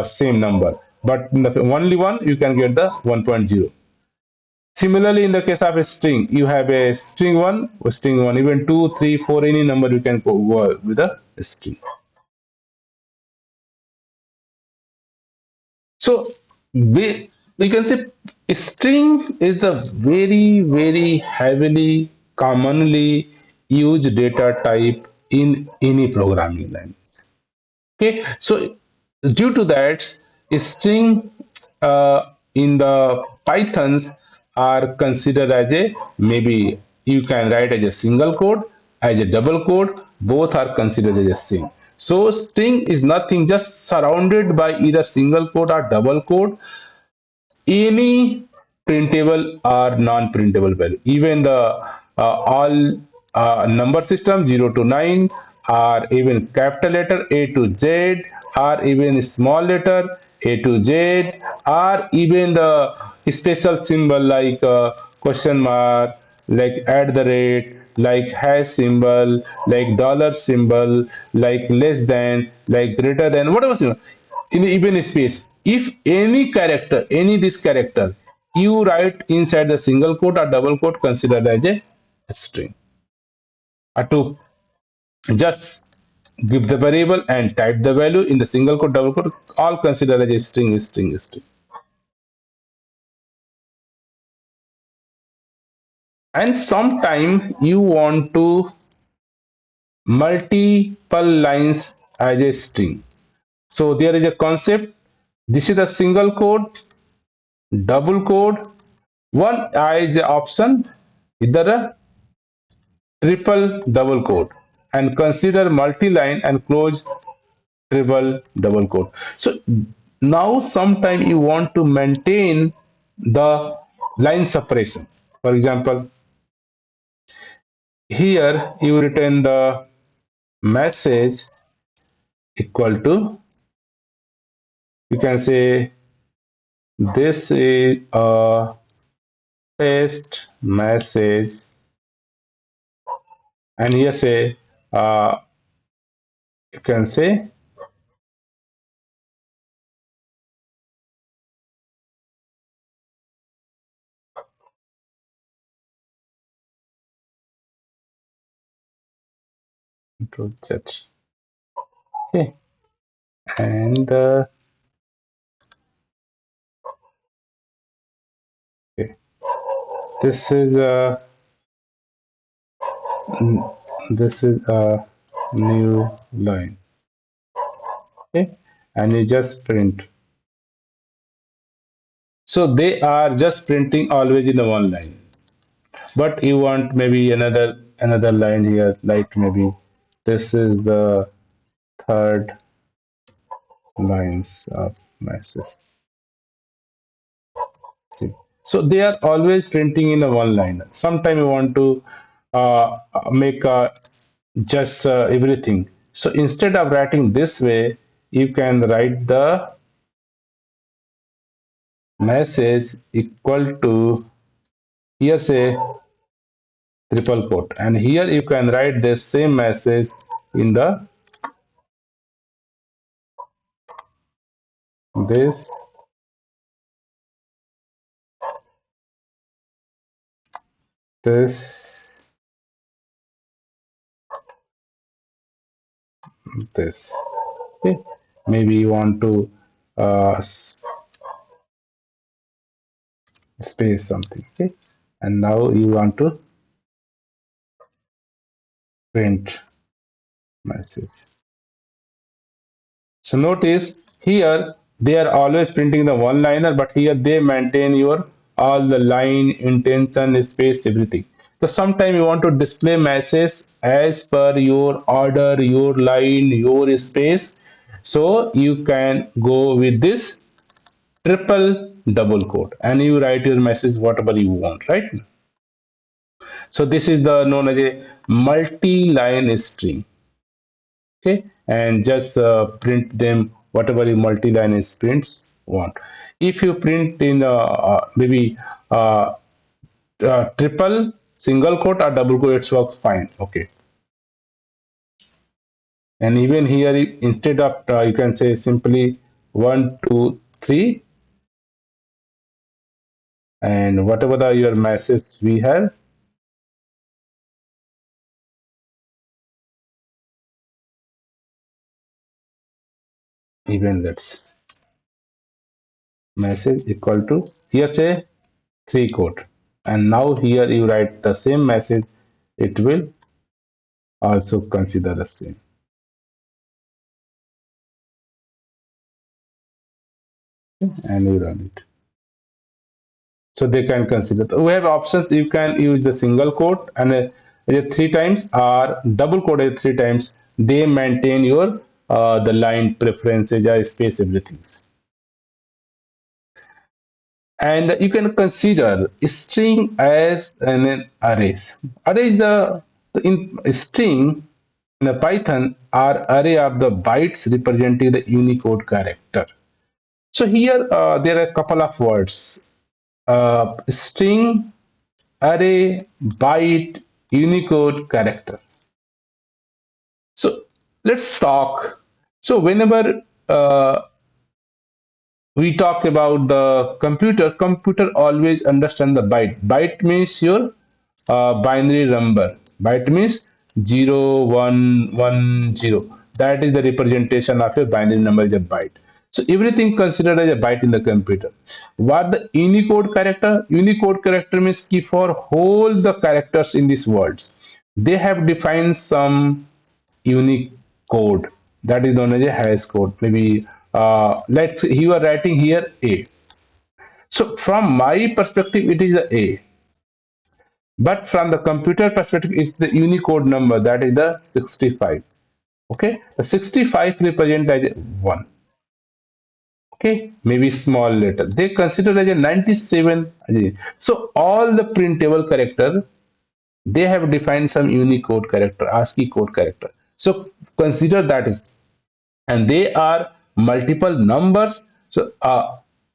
same number. But in the only one, you can get the 1.0. Similarly, in the case of a string, you have a string 1, even 2, 3, 4, any number you can go with a string. So we can say a string is the very heavily commonly used data type in any programming language. Okay, so due to that, a string in the Pythons are considered as a maybe you can write as a single code, as a double code, both are considered as a same. So string is nothing, just surrounded by either single code or double code, any printable or non-printable value. Even the all number system 0 to 9, or even capital letter A to Z, or even small letter A to Z, or even the special symbol like question mark, like at the rate, like hash symbol, like dollar symbol, like less than, like greater than, whatever symbol, in even space. If any character, any this character, you write inside the single quote or double quote, considered as a string. To just give the variable and type the value in the single quote, double quote, all considered as a string, string, string. And sometime you want to multiple lines as a string. So there is a concept. This is a single quote, double quote. One is the option, either a triple double quote, and consider multi-line and close triple double quote. So now sometime you want to maintain the line separation. For example, here you return the message equal to, you can say this is a test message, and here say you can say set. Okay, and okay. This is a this is a new line. Okay, and you just print. So they are just printing always in the one line, but you want maybe another line here, like maybe this is the third lines of message. See, so they are always printing in a one line. Sometime you want to make just everything. So instead of writing this way, you can write the message equal to, here say triple quote, and here you can write the same message in the this this this. Okay, maybe you want to uh, space something. Okay, and now you want to print message. So notice here they are always printing the one liner, but here they maintain your all the line, intention, space, everything. So sometime you want to display message as per your order, your line, your space. So you can go with this triple double quote and you write your message whatever you want, right? So this is the known as a multi-line string. Okay, and just print them whatever you multi-line prints want. If you print in maybe triple single quote or double quote, it works fine. Okay, and even here instead of you can say simply 1 2 3, and whatever the your message we have, even let's message equal to, here say 3 quote, and now here you write the same message, it will also consider the same, and you run it. So they can consider. We have options. You can use the single quote and 3 times or double quote 3 times. They maintain your the line preferences, space, everything. And you can consider string as an arrays. Array is the in string in a Python are array of the bytes representing the Unicode character. So here there are a couple of words: string, array, byte, Unicode character. So let's talk. So whenever we talk about the computer always understand the byte. Byte means your binary number. Byte means 0 1 1 0. That is the representation of your binary number is a byte. So everything considered as a byte in the computer. What the Unicode character? Unicode character means key for all the characters in these words. They have defined some unique code that is known as a hash code. Maybe let's say you are writing here A. So from my perspective, it is a A. But from the computer perspective, it's the Unicode number that is the 65. Okay, the 65 represent as a 1. Okay, maybe small letter. They consider as a 97. So all the printable character, they have defined some Unicode character, ASCII code character. So consider that is, and they are multiple numbers. So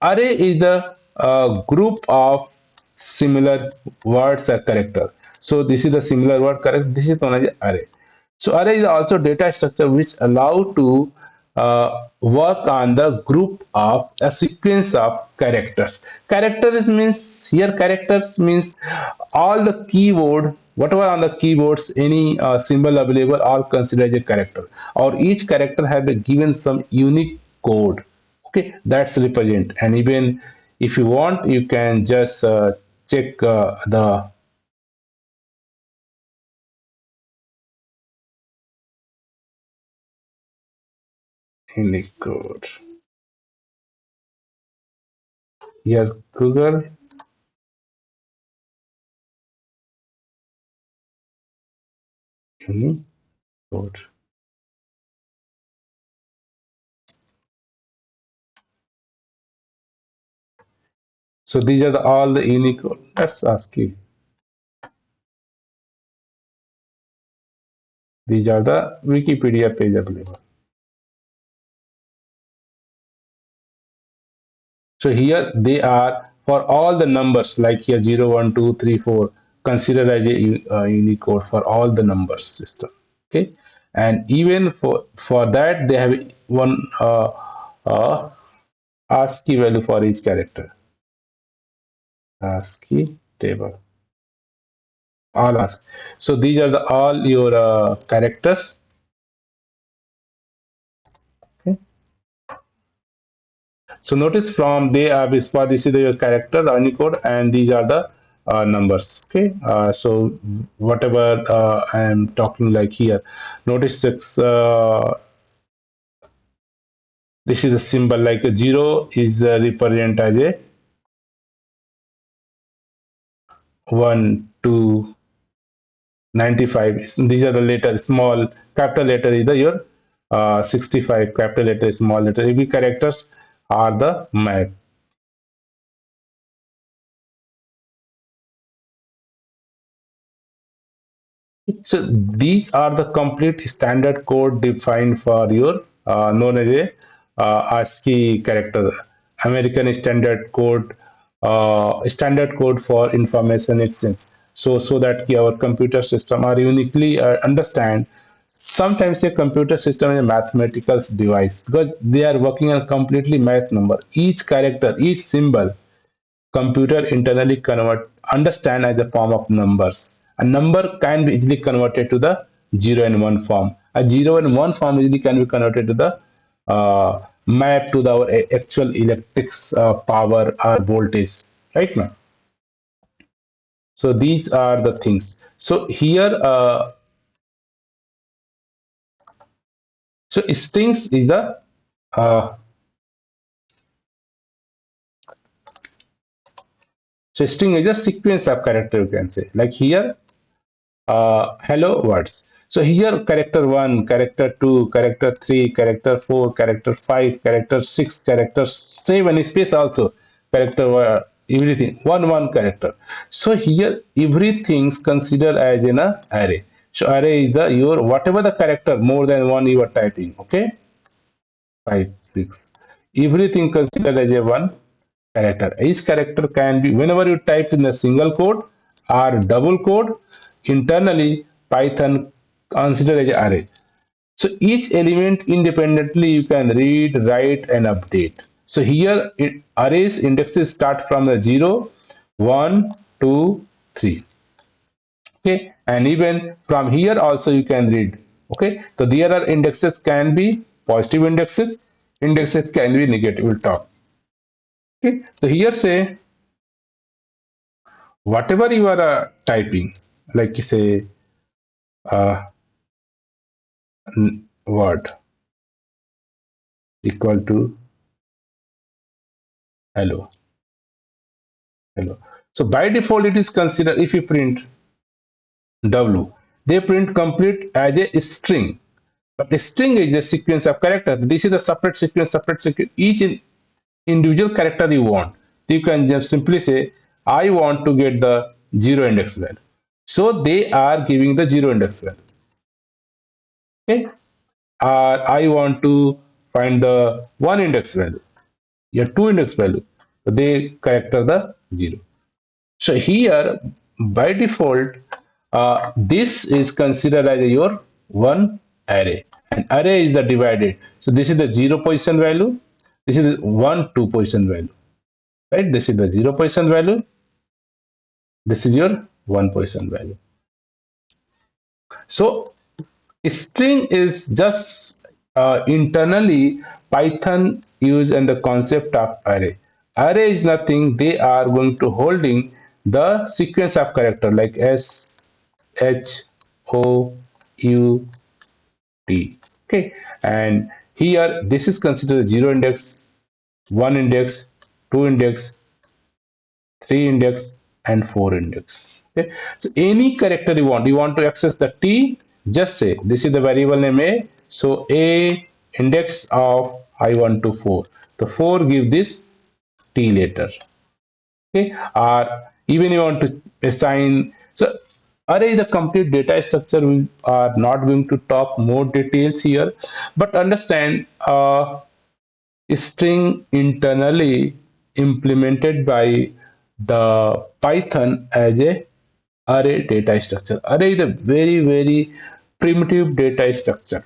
array is the group of similar words or character. So this is the similar word character. This is known as array. So array is also data structure which allow to work on the group of a sequence of characters. Characters means here characters means all the keyboard whatever on the keyboards any symbol available all considered as a character, or each character have been given some unique code. Okay, that's represent. And even if you want you can just check the unique code here. Google unique code. So these are all the unique code. Let's ask you. These are the Wikipedia page available. So here they are for all the numbers like here 0, 1, 2, 3, 4 considered as a Unicode for all the numbers system. Okay, and even for that they have one ASCII value for each character. ASCII table. All ASCII. So these are the all your characters. Okay. So notice from they are this is your character, the Unicode, and these are the numbers. Okay, so whatever I am talking like here, notice six. This is a symbol like a zero is represent as a 1, 2, 95. These are the letter small capital letter is the your 65 capital letter small letter. Every characters are the map. So these are the complete standard code defined for your known as a ASCII character, American standard code for information exchange. So that our computer system are uniquely understand. Sometimes a computer system is a mathematical device because they are working on completely math number. Each character, each symbol computer internally convert understand as a form of numbers. A number can be easily converted to the 0 and 1 form. A 0 and 1 form easily can be converted to the map to the our actual electrics power or voltage, right now. So these are the things. So here so strings is the uh, so string is a sequence of character, you can say like here hello words. So here character 1, character 2, character 3, character 4, character 5, character 6, character 7, space also, character everything, one character. So here everything's considered as in a array. So array is the your whatever the character more than one you are typing, okay? 5, 6. Everything considered as a one character. Each character can be whenever you type in a single code or double code, internally Python consider as array. So each element independently you can read, write, and update. So here arrays indexes start from the 0, 1, 2, 3. Okay, and even from here also you can read. Okay, so there are indexes can be positive indexes, Indexes can be negative. We'll talk. Okay. So here say whatever you are typing, like you say uh, word equal to hello, hello. So by default, it is considered if you print W, they print complete as a string. But a string is a sequence of characters. This is a separate sequence, separate sequence. Each individual character you want. You can just simply say, I want to get the zero index value. So they are giving the zero index value. Okay. I want to find the one index value. Yeah, two index value. So they character the zero. So here, by default, this is considered as your one array. And array is the divided. So this is the zero position value. This is the one, two position value. Right? This is the zero position value. This is your one position value. So string is just internally Python use and the concept of array. Array is nothing. They are going to holding the sequence of character like S, H, O, U, T. Okay, and here this is considered zero index, one index, two index, three index, and four index. Okay, so any character you want to access the T, just say this is the variable name A. So A index of I want to 4. The 4 give this T later. Okay, or even you want to assign. So array the complete data structure. We are not going to talk more details here, but understand string internally implemented by the Python as a array data structure. Array is a very primitive data structure.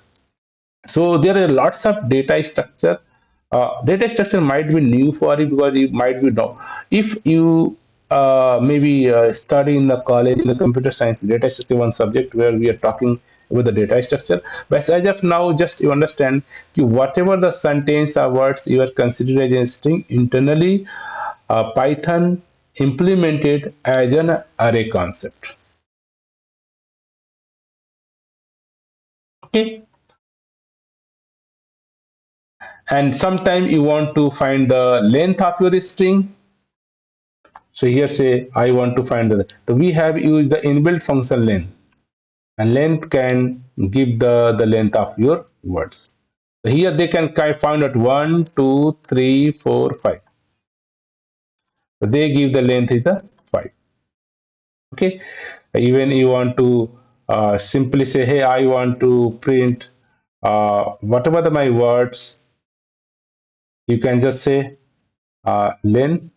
So there are lots of data structure. Data structure might be new for you because you might be if you maybe study in the college in the computer science data structure one subject where we are talking about the data structure. But as of now, just you understand whatever the sentence or words you are considered as a string internally, Python implemented as an array concept. Okay, and sometime you want to find the length of your string. So here say I want to find the, so we have used the inbuilt function length, and length can give the length of your words. So here they can find out 1, 2, 3, 4, 5. So they give the length is the 5. Okay, even you want to simply say, hey, I want to print whatever my words, you can just say length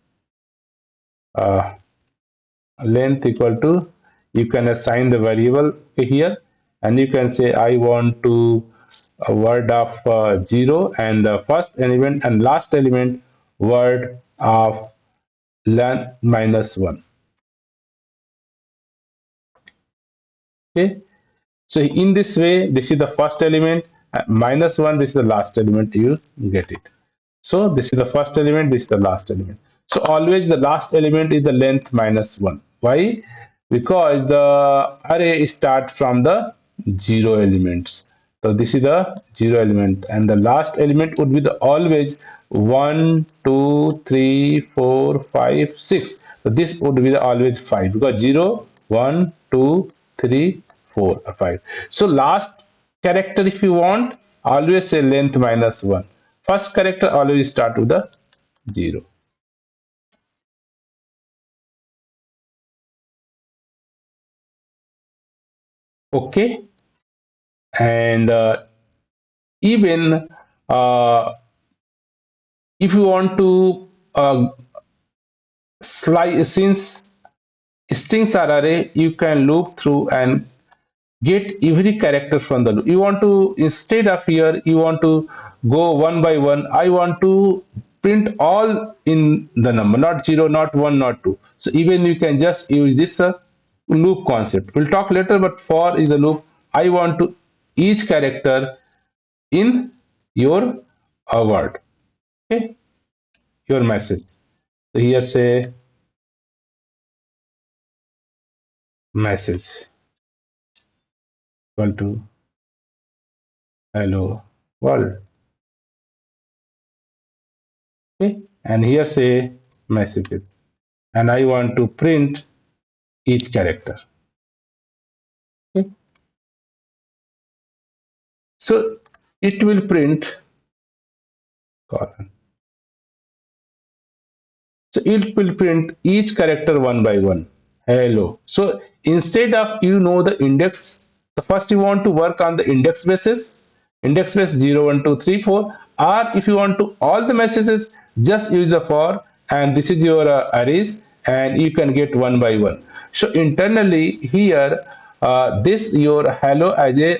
uh, length equal to, you can assign the variable here, and you can say I want to a word of 0 and the first element and last element word of length minus 1. Okay, so in this way this is the first element, minus 1 this is the last element, you get it. So this is the first element, this is the last element. So always the last element is the length minus 1. Why? Because the array start from the 0 elements. So this is the 0 element, and the last element would be the always 1, 2, 3, 4, 5, 6. So this would be the always 5 because 0, 1, 2, 3, 4, 5. So last character if you want, always say length minus 1. First character always start with the 0. Okay, and even uh, if you want to slice, since strings are array, you can loop through and get every character from the loop. You want to, instead of here you want to go one by one, I want to print all in the number, not 0, not 1, not 2. So even you can just use this loop concept. We'll talk later, but for is a loop. I want to each character in your a word. Okay, your message. So here say message equal to hello world. Okay, and here say messages, and I want to print each character. Okay, so it will print colon. So it will print each character one by one. Hello. So instead of the index, the first you want to work on the index basis, index base 0, 1, 2, 3, 4, or if you want to all the messages, just use the for, and this is your arrays, and you can get one by one. So internally here, this your hello as a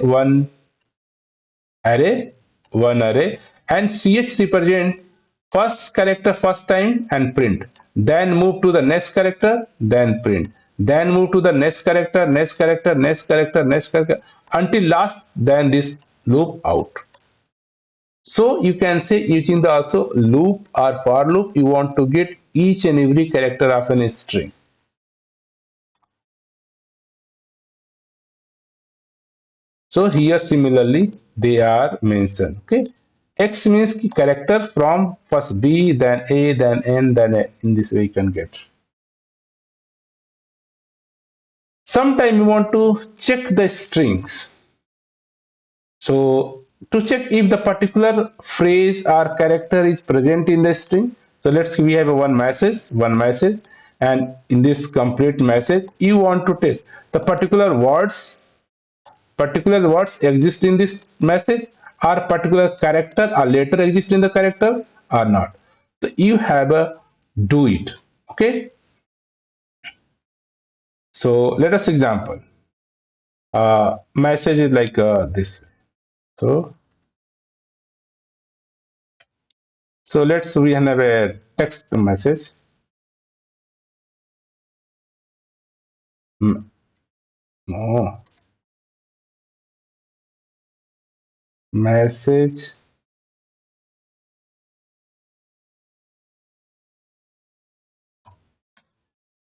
array, one array, and ch represent first character first time and print. Then move to the next character, then print. Then move to the next character, next character, next character, next character, until last. Then this loop out. So you can say using the also loop or for loop, you want to get each and every character of a string. So here similarly they are mentioned. Okay, X means character from first B, then A, then N, then A. In this way you can get. Sometimes you want to check the strings. So to check if the particular phrase or character is present in the string. So let's we have a one message, and in this complete message you want to test the particular words exist in this message, or particular character or letter exist in the character or not. So you have a do it. Okay, so let us example message is like this. So let's we have a text message. No, message.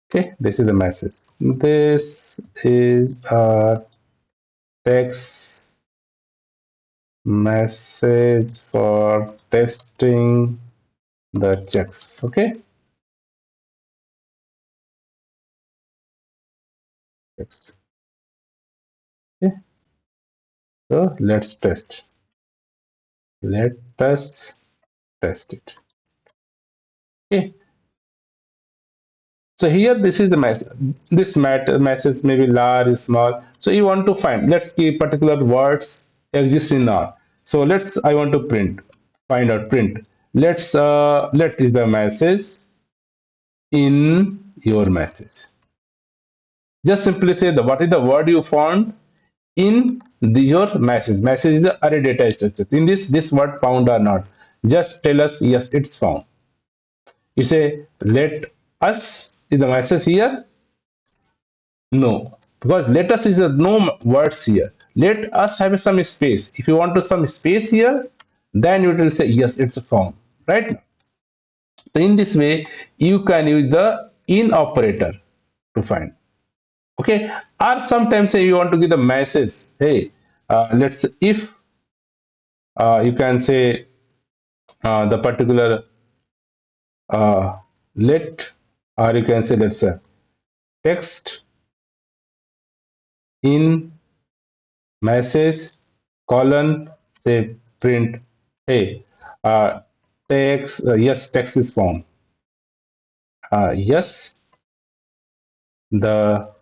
Okay, this is the message. This is a text message for testing the checks. Okay, checks. Okay, so let's test. Let us test it. Okay, so here this is the message. This message may be large, small. So you want to find. Let's keep particular words exist in R. So let's. I want to print. Find out print. Let is the message in your message. Just simply say the what is the word you found in your message. Message is the array data structure. In this word found or not. Just tell us yes, it's found. You say let us is the message here. No, because let us is a no words here. Let us have some space. If you want to some space here, then you will say yes, it's found. Right? So in this way, you can use the in operator to find. Okay, or sometimes say you want to give the message. Hey, let's if you can say the particular let, or you can say let's say text in message colon say print. Hey, text yes, text is found. Yes, the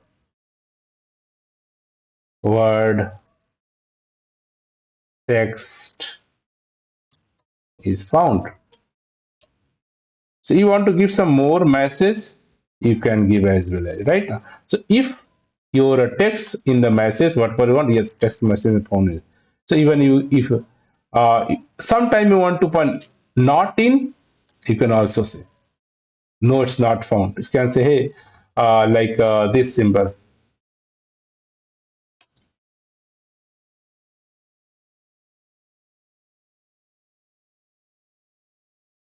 word text is found. So you want to give some more message, you can give as well, right? So if your text in the message whatever you want, yes, text message is found. So even you if sometime you want to put not in, you can also say no, it's not found. You can say hey, like this symbol.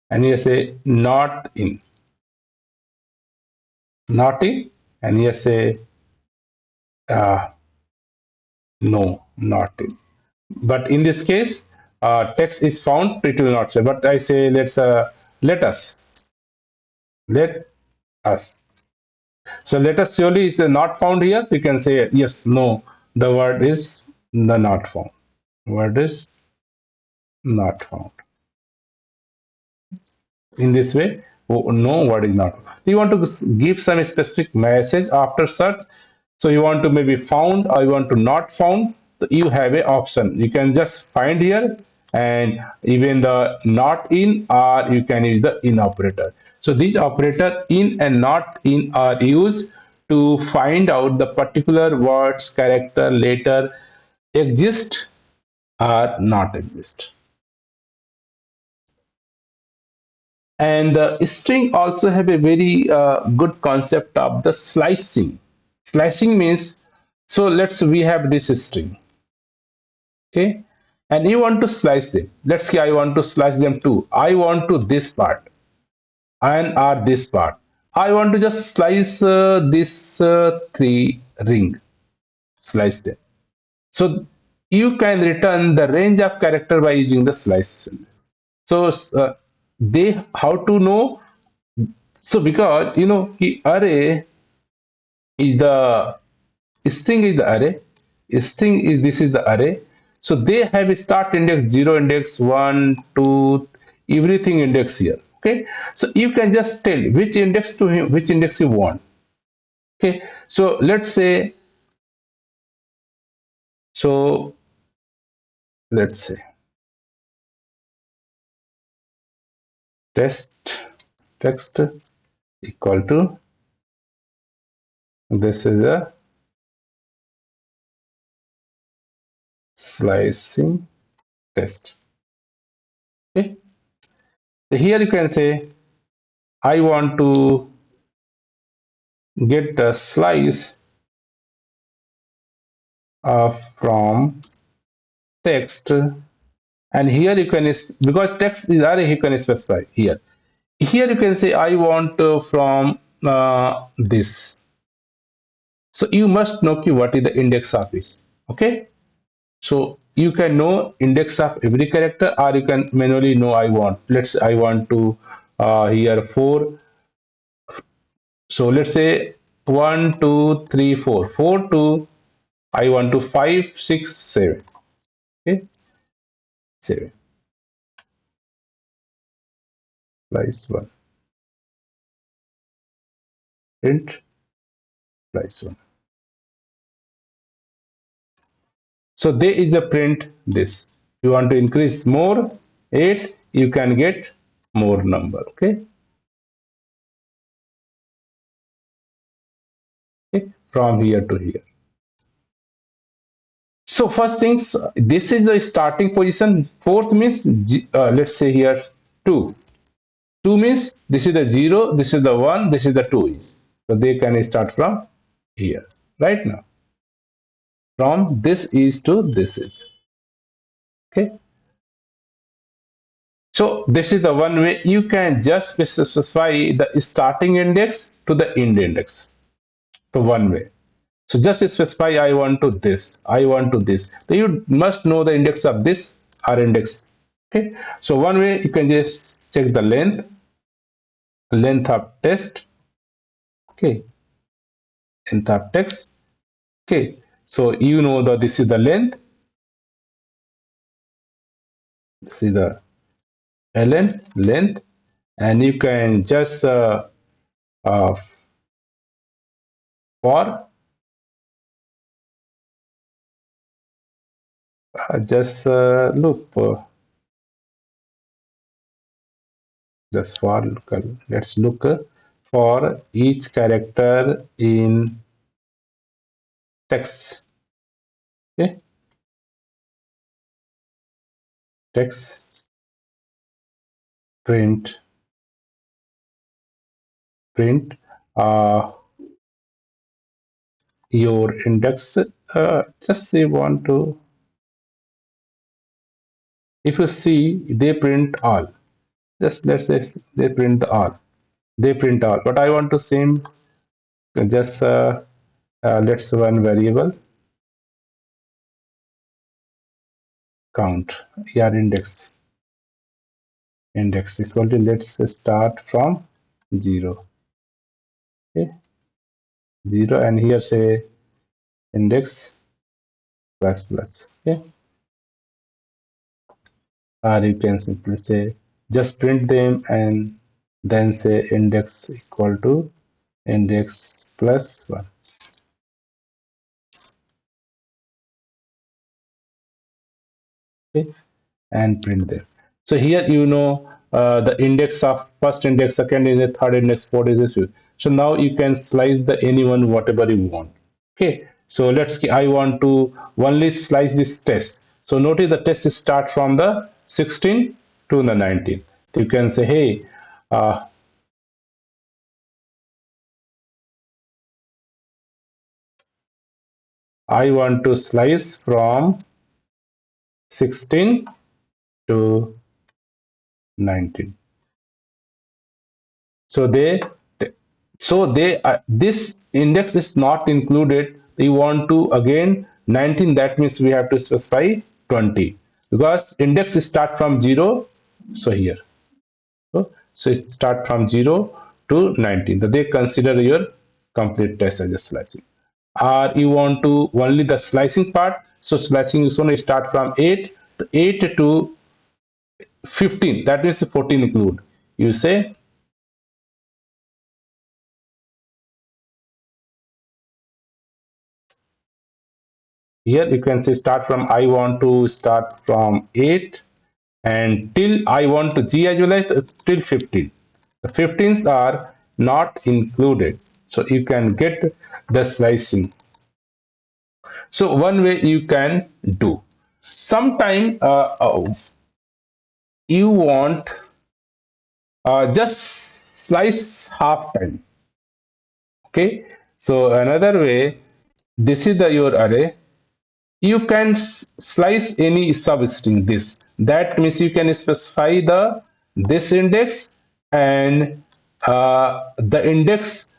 and here say not in, not in, and here say uh, no, not in. But in this case, text is found, it will not say. But I say let us, let us. So let us surely is not found here. We can say yes, no. The word is the not found. Word is not found. In this way, no word is not. You want to give some specific message after search. So you want to maybe found or you want to not found. So you have a option. You can just find here and even the not in, or you can use the in operator. So these operator in and not in are used to find out the particular words, character, letter exist or not exist. And the string also have a very good concept of the slicing. Slicing means, so let's we have this string, okay, and you want to slice them. Let's say I want to slice them too. I want to this part and or this part. I want to just slice this three ring, slice them. So you can return the range of character by using the slice. So they how to know. So because the array is the string is the array, string is this is the array. So they have a start index, 0 index, 1, 2, everything index here. Okay, so you can just tell which index to him, which index you want. Okay, so let's say, so let's say test text equal to, this is a slicing test. Okay, so here you can say I want to get the slice from text, and here you can, because text is array, you can specify here. Here you can say I want from this. So you must know what is the index of this. Okay, so you can know index of every character, or you can manually know I want. Let's I want to here 4. So let's say 1, 2, 3, 4. 4 to I want to 5, 6, 7. Okay, 7 plus 1. Print plus 1. So there is a print this. You want to increase more 8, you can get more number. Okay, okay, from here to here. So first things, this is the starting position. Fourth means let's say here 2. 2 means this is the 0, this is the 1, this is the 2 is. So they can start from here. Right now, from this is to this is. Okay. So this is the one way you can just specify the starting index to the end index. The one way. So just specify I want to this, I want to this. So you must know the index of this or index. Okay. So one way you can just check the length of text. Okay. Length of text. Okay. So you know that this is the length. This is the length, and you can just uh, for just loop just for let's look for each character in text. Okay, text print uh, your index, just say want to, if you see they print all. Just let's say they print the all. They print all. But I want to same just let's one variable count here index equal to let's start from 0. Okay, 0 and here say index plus plus. Okay, or you can simply say just print them and then say index equal to index plus 1. Okay, and print them. So here the index of first index, second index, third index, fourth index. So now you can slice the anyone whatever you want. Okay, so I want to only slice this test. So notice the test start from the 16 to the 19. You can say, hey, uh, I want to slice from 16 to 19. So this index is not included. We want to again 19. That means we have to specify 20 because index start from 0. So here, so it start from 0 to 19. So they consider your complete test as a slicing. Or you want to only the slicing part. So slicing is going to start from 8 to 15. That means 14 include. You say here you can say start from I want to start from 8 and till I want to G as well as till 15. The 15s are not included. So you can get the slicing. So one way you can do. Sometime you want just slice half time. Okay. So another way, this is your array. You can slice any substring this. That means you can specify the this index and the index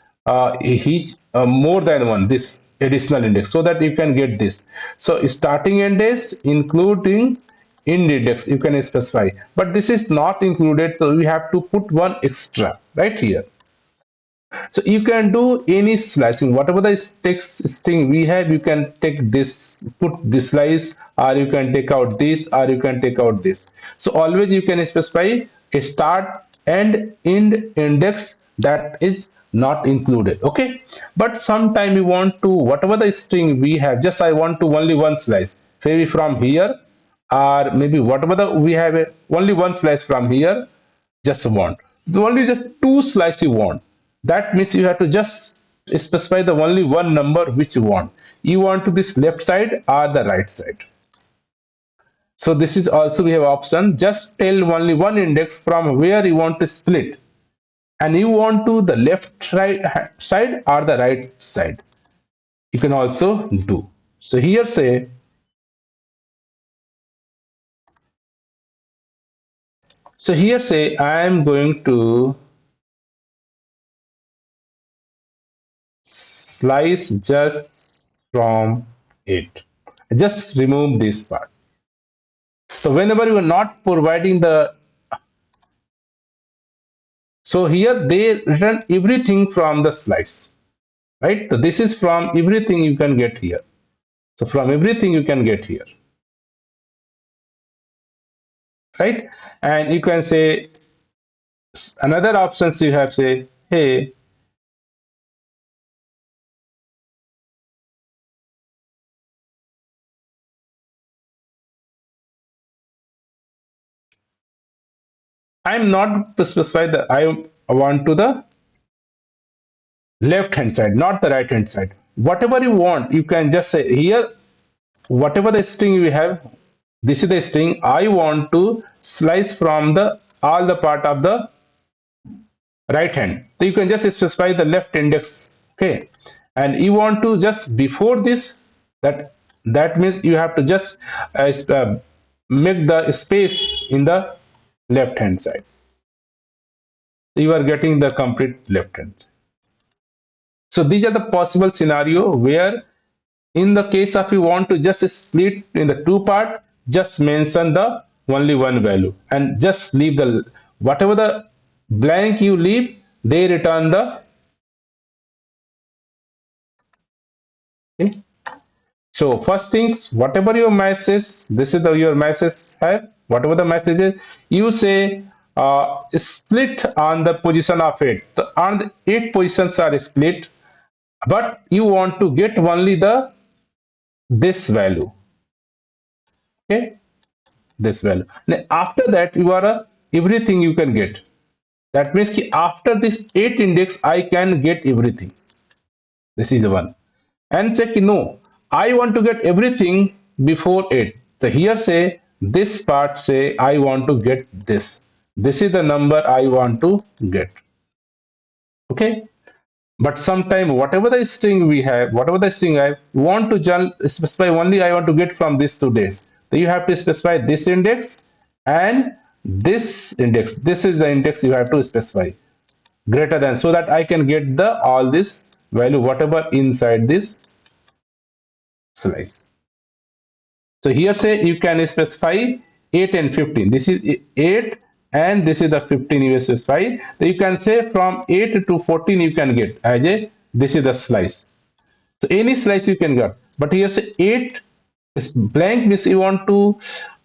each more than one this additional index so that you can get this. So starting index including index you can specify, but this is not included, so we have to put one extra right here. So you can do any slicing, whatever the text string we have, you can take this, put this slice, or you can take out this, or you can take out this. So always you can specify a start and end index that is not included. Okay, but sometime you want to whatever the string we have, just I want to only one slice, maybe from here, or maybe whatever the we have only one slice from here just want the only just two slices you want. That means you have to just specify the only one number which you want to this left side or the right side. So this is also we have option, just tell only one index from where you want to split, and you want to the left right side or the right side, you can also do. So here say I am going to slice just from it. Just remove this part. So whenever you are not providing the, so here they return everything from the slice, right? So this is from everything you can get here. So from everything you can get here, right? And you can say another options you have say, hey, I'm not to specify the I want to the left hand side, not the right hand side. Whatever you want, you can just say here, whatever the string you have, this is the string I want to slice from the all the part of the right hand. So you can just specify the left index. Okay, and you want to just before this, that means you have to just make the space in the left hand side. You are getting the complete left hand. So these are the possible scenario where in the case of you want to just split in the two part, just mention the only one value and just leave the whatever the blank you leave, they return the. Okay. So first things, whatever your message, this is the your message have, whatever the message is, you say split on the position of it. On the 8 positions are split, but you want to get only the this value. Okay, this value. Now, after that, you are everything you can get. That means after this 8 index, I can get everything. This is the one. And say no, I want to get everything before 8. So here say this part say I want to get this. This is the number I want to get. Okay. But sometime whatever the string we have, whatever the string I want to specify only I want to get from these 2 days. So you have to specify this index and this index. This is the index you have to specify greater than, so that I can get the all this value whatever inside this slice. So here say you can specify 8 and 15. This is 8 and this is the 15 you specify. So you can say from 8 to 14 you can get as a, this is the slice. So any slice you can get. But here say 8 is blank means you want to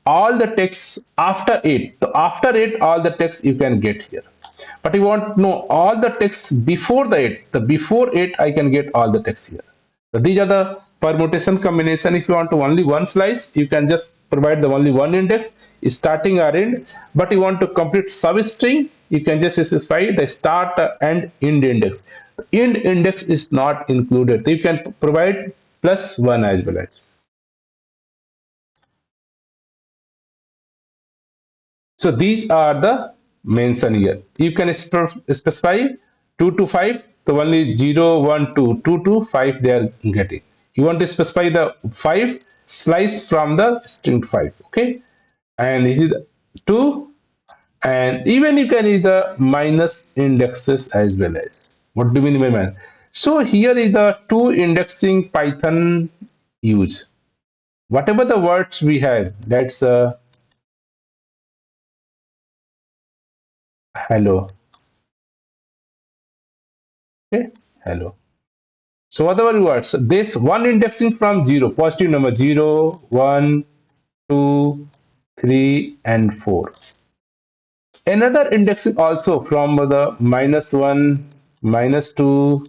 all the text after 8. So after 8 all the text you can get here. But you want no all the text before the 8. The before 8 I can get all the text here. So these are the permutation combination. If you want to only one slice, you can just provide the only one index starting or end. But you want to complete substring, you can just specify the start and end index. The end index is not included. You can provide plus one as well as. So these are the mention here. You can specify 2 to 5. So only 0, 1, 2, 2 to 5 they are getting. You want to specify the 5 slice from the string 5. Okay. And this is 2. And even you can use the minus indexes as well as. What do you mean by minus? So here is the two indexing Python use. Whatever the words we have, that's hello. Okay, hello. So whatever words, this one indexing from 0, positive number 0, 1, 2, 3, and 4. Another indexing also from the -1, -2,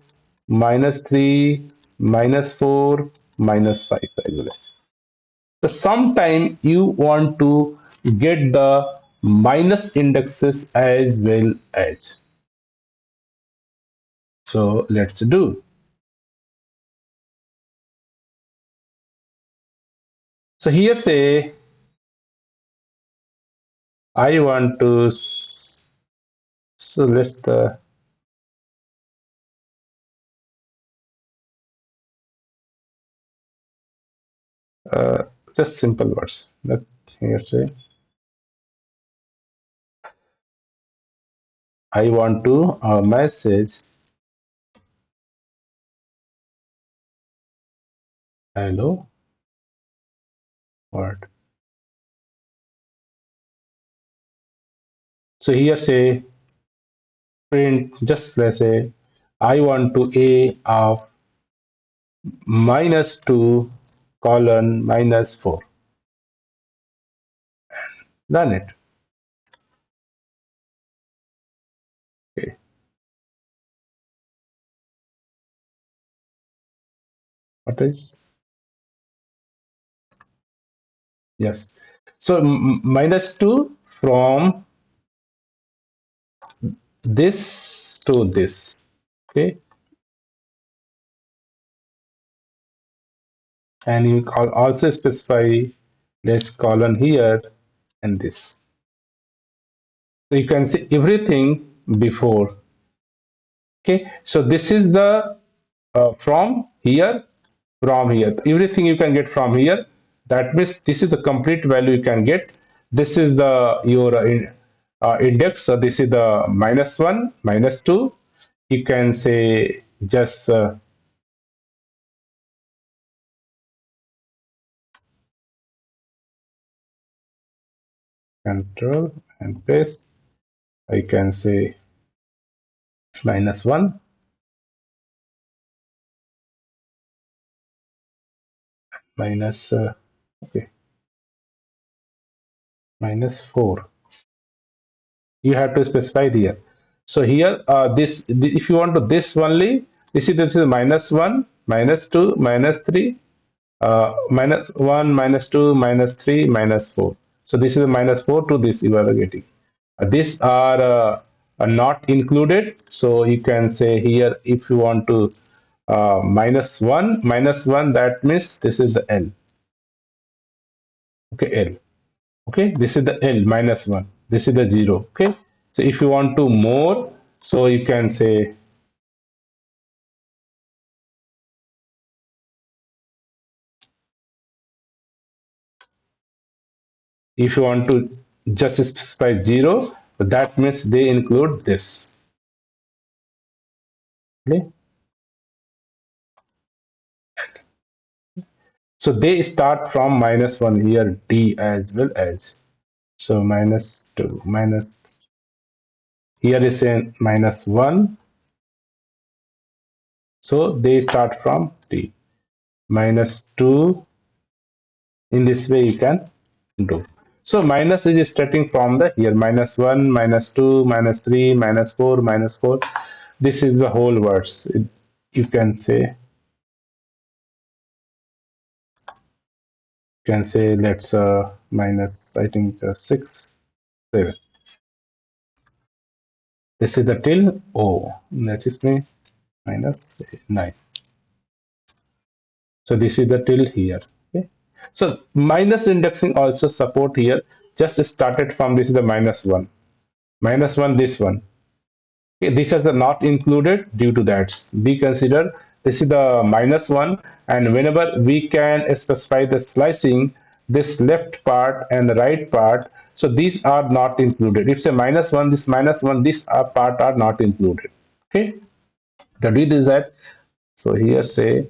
-3, -4, -5 as well as. So sometime you want to get the minus indexes as well as. So let's do. So here say I want to, so let's the just simple words. Let here say I want to message hello word. So here say print, just let's say I want to a of -2 colon -4. Done it. Okay. What is? Yes. So -2 from this to this. Okay. And you also specify let's colon here and this. So you can see everything before. Okay. So this is the from here, everything you can get from here. That means this is the complete value you can get. This is the your index. So this is the -1, -2. You can say just control and paste. I can say -1, minus okay, -4. You have to specify here. So here, if you want to this only, this is -1, -2, -3, -1, -2, -3, -4. So this is a -4 to this you are getting. These are not included. So you can say here if you want to -1, -1, that means this is the L. Okay, L. Okay, this is the L -1. This is the 0. Okay, so if you want to more, so you can say if you want to just specify 0, that means they include this. Okay, so they start from -1 here, D as well as. So -2, minus here is a -1. So they start from D. -2. In this way you can do. So minus is starting from the here -1, -2, -3, -4, -4. This is the whole words. You can say let's minus, I think 6, 7. This is the till O. That is me -9. So this is the till here. Okay. So minus indexing also support here. Just started from this is the -1, -1 this one. Okay, this is the not included due to that. Be consider this is the -1, and whenever we can specify the slicing, this left part and the right part, so these are not included. If say -1, this -1, this part are not included. Okay, the read is that. So here say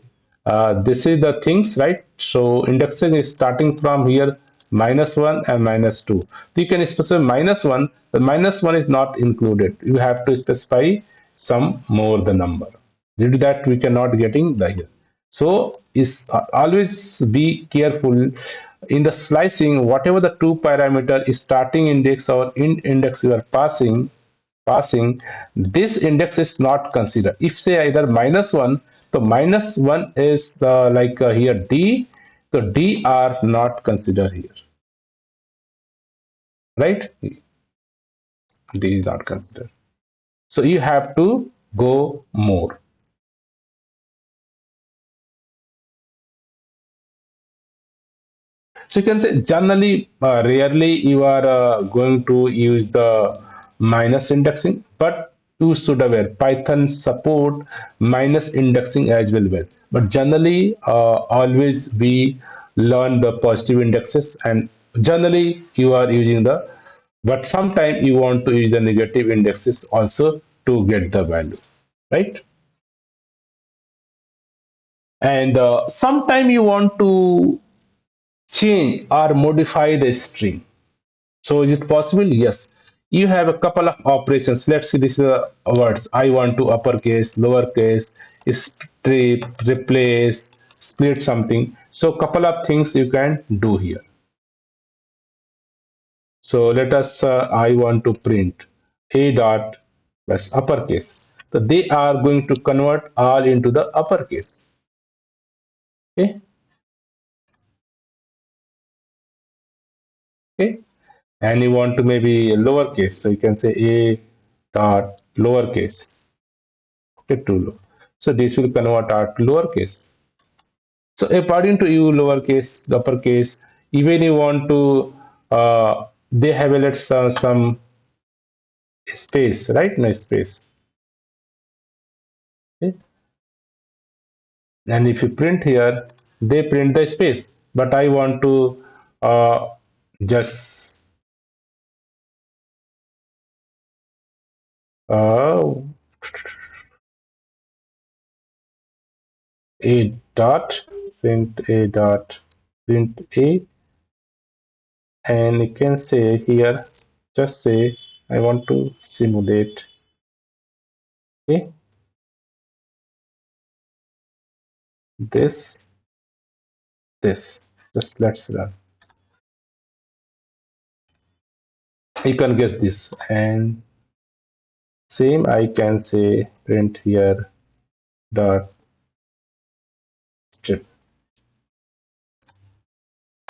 this is the things, right? So indexing is starting from here -1 and -2. You can specify -1. The -1 is not included. You have to specify some more the number. Due to that, we cannot getting the here. So is always be careful in the slicing. Whatever the two parameter is starting index or in index you are passing, this index is not considered. If say either -1, so -1 is the like here D, so D are not considered here, right? D is not considered. So you have to go more. So you can say generally, rarely you are going to use the minus indexing, but you should aware Python support minus indexing as well. But generally, always we learn the positive indexes, and generally you are using the. But sometimes you want to use the negative indexes also to get the value, right? And sometime you want to change or modify the string. So is it possible? Yes. You have a couple of operations. Let's see this is words. I want to uppercase, lowercase, strip, replace, split something. So couple of things you can do here. So let us, I want to print a dot plus uppercase. So they are going to convert all into the uppercase. Okay. Okay. And you want to maybe lowercase. So you can say a dot lowercase. Okay, to low. So this will convert out to lowercase. So according to you, lowercase, the uppercase, even you want to, they have a let's some space, right? No space. Okay. And if you print here, they print the space. But I want to just uh, a dot print a, and you can say here, just say I want to simulate. Okay, this this just let's run. You can guess this, and same I can say print here dot strip.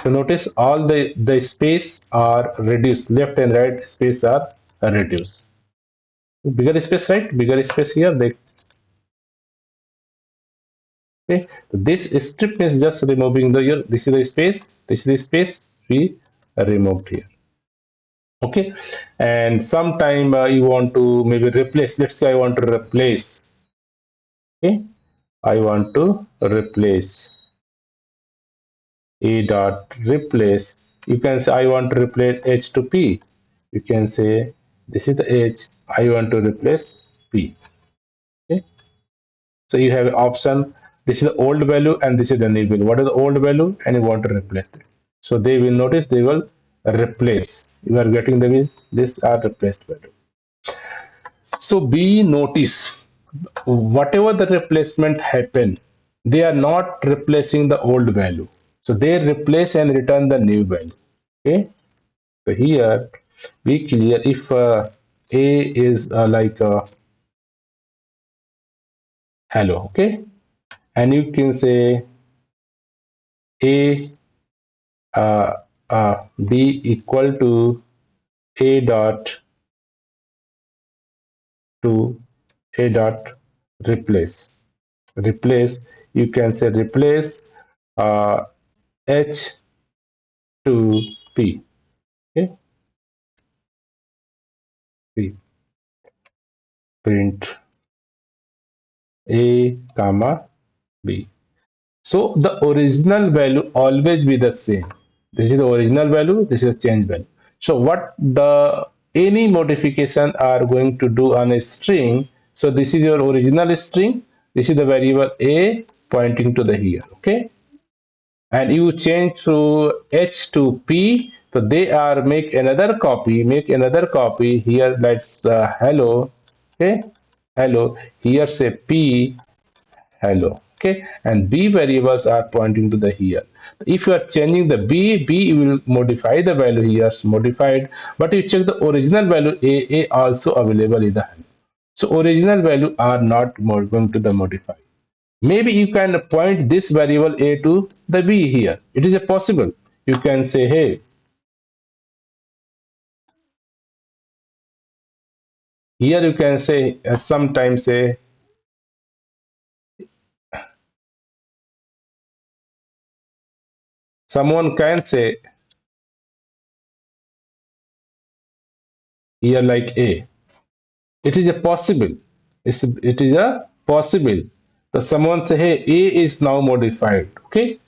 So notice all the space are reduced, left and right space are reduced. Bigger space, right? Bigger space here. Okay. This strip is just removing the here. This is the space. This is the space we removed here. Okay. And sometime you want to maybe replace. Let's say I want to replace. Okay. I want to replace a dot replace. You can say I want to replace h to p. You can say this is the h. I want to replace p. Okay. So you have an option. This is the old value and this is the new value. What is the old value? And you want to replace it. So they will notice they will replace. You are getting the this are replaced value. So be notice whatever the replacement happen, they are not replacing the old value. So they replace and return the new value. Okay. So here be clear if a is like hello. Okay. And you can say a uh, b equal to a dot to a dot replace, you can say replace uh, h to p. Okay, p print a comma b. So the original value always be the same. This is the original value, this is a change value. So what the any modification are going to do on a string, so this is your original string, this is the variable a pointing to the here. Okay, and you change through h to p, so they are make another copy here. Let's hello. Okay, hello, here say p hello. Okay, and b variables are pointing to the here. If you are changing the b will modify the value here modified, but you check the original value a also available in the hello. So original value are not going to the modify. Maybe you can point this variable a to the b here. It is a possible. You can say, hey, here you can say sometimes say someone can say here like a. It is a possible. It is a possible. The someone say, hey, a is now modified. Okay,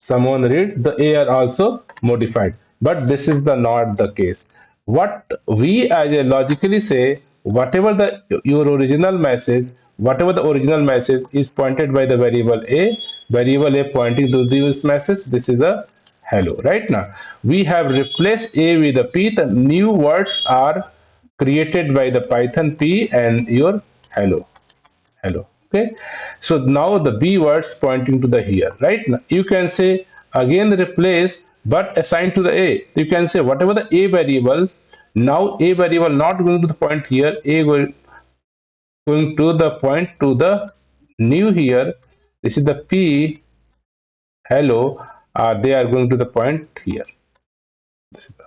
someone read the a are also modified, but this is the not the case. What we as a logically say, whatever the your original message, whatever the original message is pointed by the variable a pointing to this message. This is the hello. Right now we have replaced a with a p. The new words are created by the python p and your hello. Okay, so now the b words pointing to the here. Right now you can say again replace but assign to the a. You can say whatever the a variable, now a variable not going to the point here, a going to the point to the new here. This is the p hello, they are going to the point here. This is the,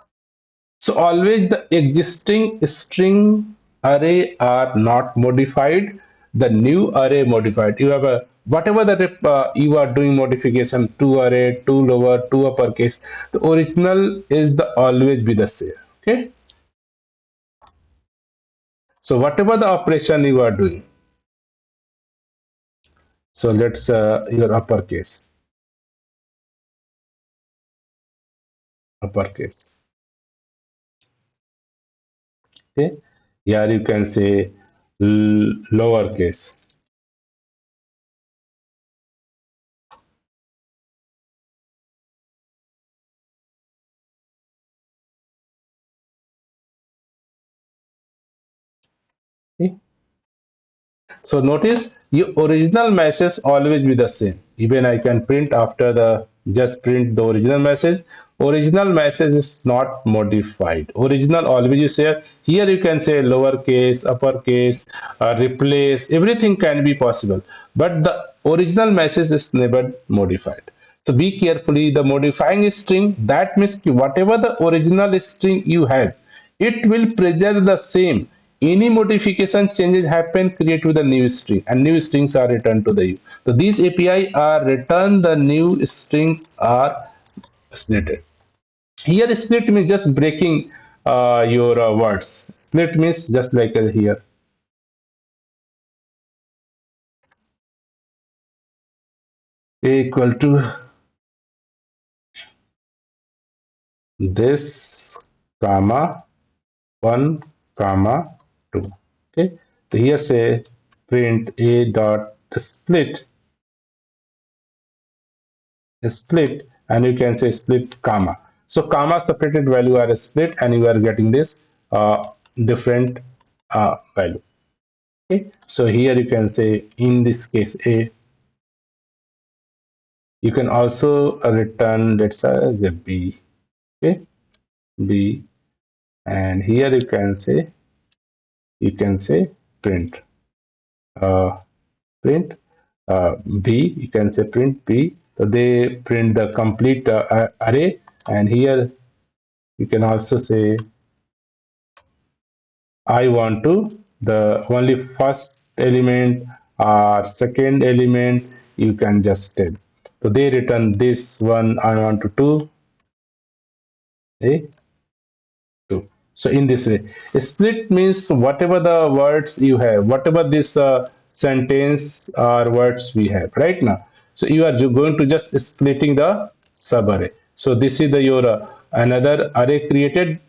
so always the existing string array are not modified. The new array modified. You have a whatever the you are doing modification to array, to lower, to uppercase. The original is the always be the same. Okay. So whatever the operation you are doing. So let's your uppercase. Okay. Here you can say lowercase. Okay. So notice your original message always be the same. Even I can print after the just print the original message. Original message is not modified. Original always you say here you can say lowercase, uppercase, replace. Everything can be possible, but the original message is never modified. So be carefully the modifying string that means whatever the original string you have it will preserve the same. Any modification changes happen, create with a new string, and new strings are returned to the you. So these API are returned, the new strings are splitted. Here, split means just breaking your words. Split means just like here. A equal to this, comma, 1, comma, 2. Okay. So here say print a dot split split and you can say split comma. So comma separated value are split and you are getting this different value. Okay. So here you can say in this case a. You can also return let's say b. Okay, b, and here you can say print uh, print b. You can say print b. So they print the complete array, and here you can also say I want to the only first element or second element you can just tell. So they return this one I want to two a two. So in this way, a split means whatever the words you have, whatever this sentence or words we have right now. So you are going to just splitting the subarray. So this is the your another array created,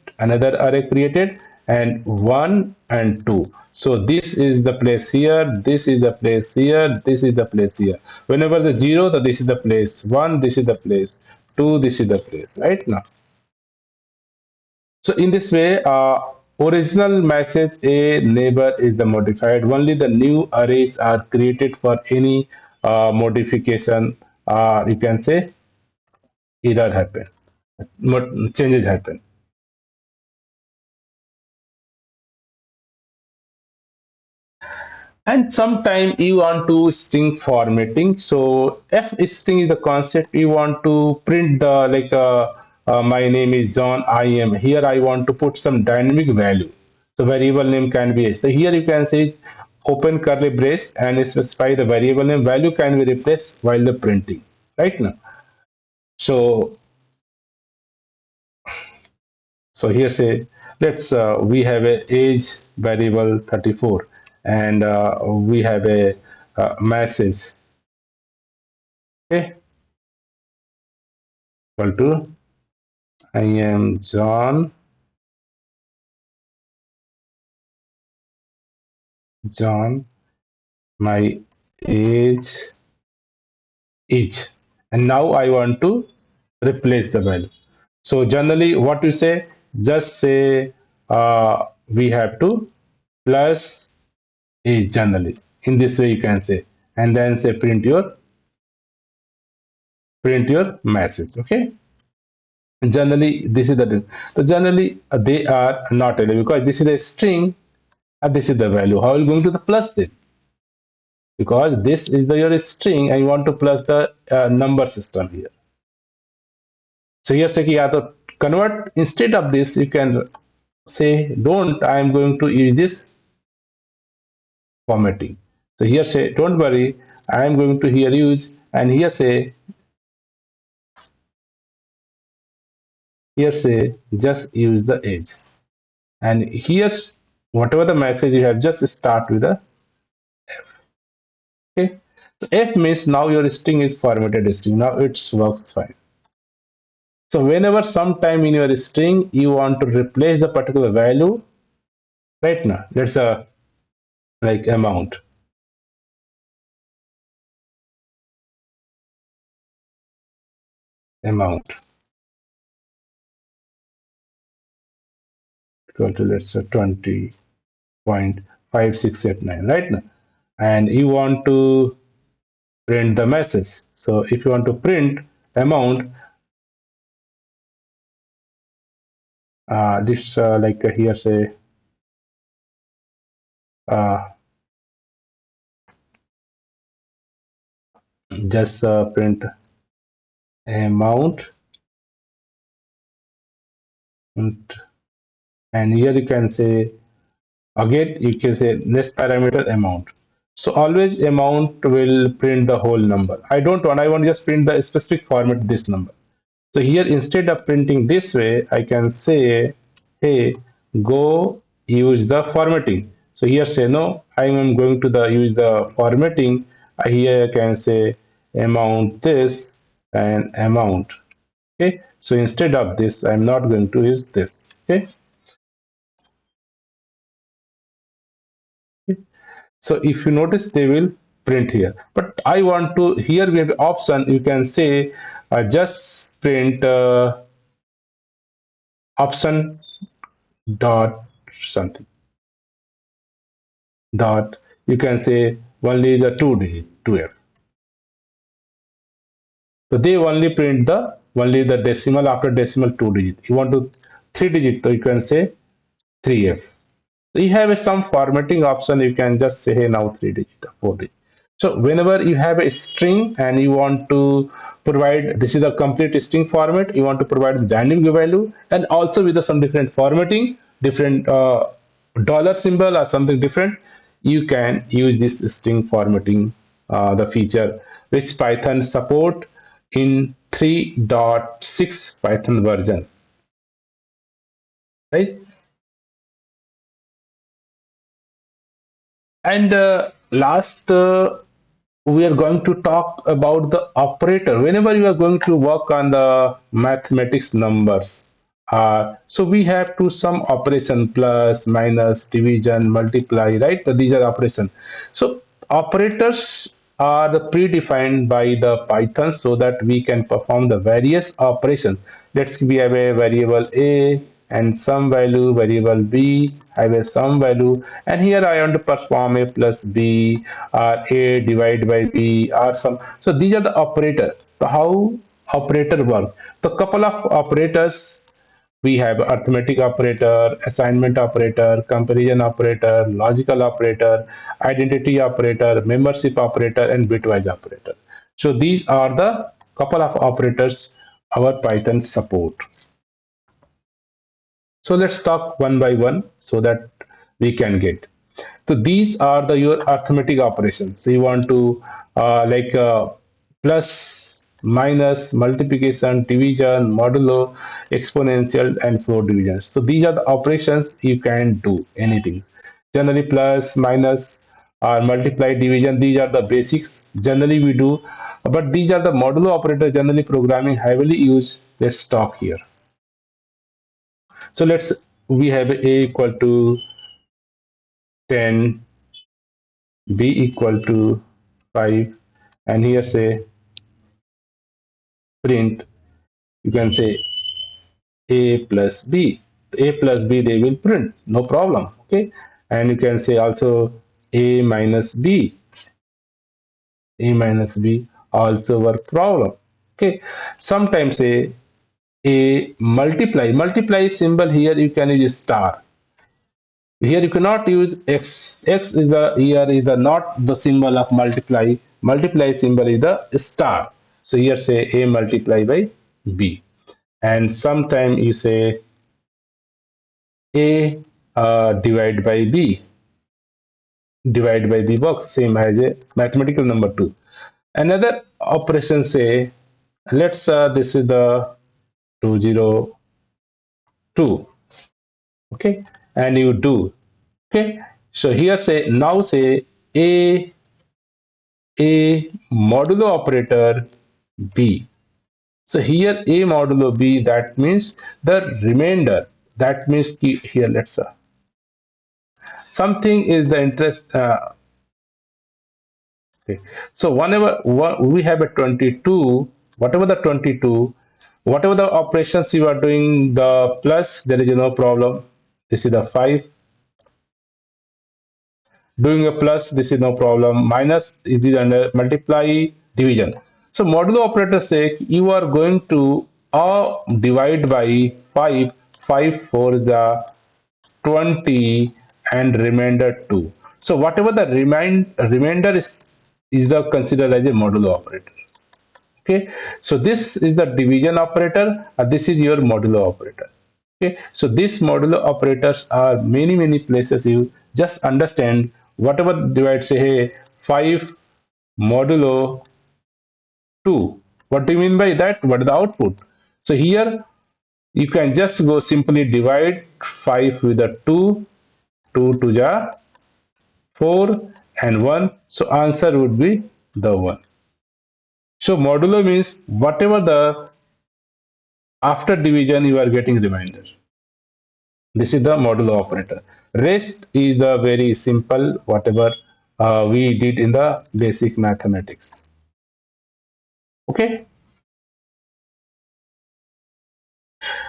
and one and two. So this is the place here, this is the place here, this is the place here. Whenever the zero, this is the place. One, this is the place. Two, this is the place. Right now. So in this way, original message a neighbor is the modified. Only the new arrays are created for any modification. You can say error happen, changes happen. And sometime you want to string formatting. So if string is the concept, you want to print the like my name is John. I am here. I want to put some dynamic value. So variable name can be so here you can say open curly brace and specify the variable name value can be replaced while the printing right now. So here say let's we have a age variable 34 and we have a message. Okay, equal to I am John. John, my age is, and now I want to replace the value. So generally, what you say, just say we have to plus age generally. In this way, you can say, and then say print your message. Okay. Generally, this is the so generally they are not available because this is a string and this is the value. How are you going to the plus this? Because this is the your string and you want to plus the number system here. So here say to convert instead of this you can say don't I am going to use this formatting. So here say don't worry I am going to here use and here say just use the age and here's whatever the message you have just start with a okay. So F means now your string is formatted string. Now it works fine. So whenever sometime in your string you want to replace the particular value, right now let's like amount equal to, let's say, 20.5689, right now. And you want to print the message. So if you want to print amount, this like here say uh, just print amount, and here you can say again, you can say this parameter amount. So always amount will print the whole number. I want just print the specific format this number. So here instead of printing this way, I can say, hey, go use the formatting. So here say no, I am going to the use the formatting. Here I can say amount this and amount. Okay. So instead of this, I'm not going to use this. Okay. So if you notice, they will print here. But I want to, here we have option, you can say just print option dot something dot, you can say only the 2 digit 2f. So they only print the only the decimal after decimal 2 digit. You want to 3 digit, so you can say 3f. So you have some formatting option, you can just say, hey, now 3 digit, 4 digit. So whenever you have a string and you want to provide, this is a complete string format, you want to provide the dynamic value and also with some different formatting, different dollar symbol or something different, you can use this string formatting, the feature which Python support in 3.6 Python version, right? And last, we are going to talk about the operator. Whenever you are going to work on the mathematics numbers, so we have to some operation, plus, minus, division, multiply, right? So these are operation. So operators are the predefined by the Python so that we can perform the various operations. Let's we have a variable a and some value, variable b have a some value, and here I want to perform a plus b or a divided by b or some. So these are the operator. So how operator work? The couple of operators we have: arithmetic operator, assignment operator, comparison operator, logical operator, identity operator, membership operator, and bitwise operator. So these are the couple of operators our Python support. So let's talk one by one so that we can get. So these are the your arithmetic operations. So you want to like plus, minus, multiplication, division, modulo, exponential, and floor divisions. So these are the operations you can do anything. Generally plus, minus, or multiply, division. These are the basics. Generally we do, but these are the modulo operator. Generally programming heavily used. Let's talk here. So let's we have a equal to 10, b equal to 5, and here say print, you can say a plus b. A plus b they will print, no problem. Okay, and you can say also a minus b. A minus b also work problem. Okay, sometimes a multiply symbol, here you can use star. Here you cannot use x. X is the here is the not the symbol of multiply. Multiply symbol is the star. So here say a multiply by b, and sometime you say a divide by b. Divide by b box same as a mathematical number 2. Another operation say, let's this is the 202. Okay, and you do. Okay, so here say now say a modulo operator b. So here a modulo b, that means the remainder. That means here let's Something is the interest. Okay. So whenever we have a 22, whatever the 22, whatever the operations you are doing, the plus, there is no problem. This is the 5. Doing a plus, this is no problem. Minus is the under multiply, division. So modulo operator say you are going to divide by 5. 5 for the 20 and remainder 2. So whatever the remainder is the considered as a modulo operator. Okay, so this is the division operator, this is your modulo operator. Okay, so these modulo operators are many places. You just understand whatever divide, say hey 5 modulo 2, what do you mean by that, what is the output? So here you can just go simply divide 5 with the 2, 2 to the 4 and 1, so answer would be the 1. So modulo means whatever the after division you are getting remainder. This is the modulo operator. Rest is the very simple whatever we did in the basic mathematics. Okay.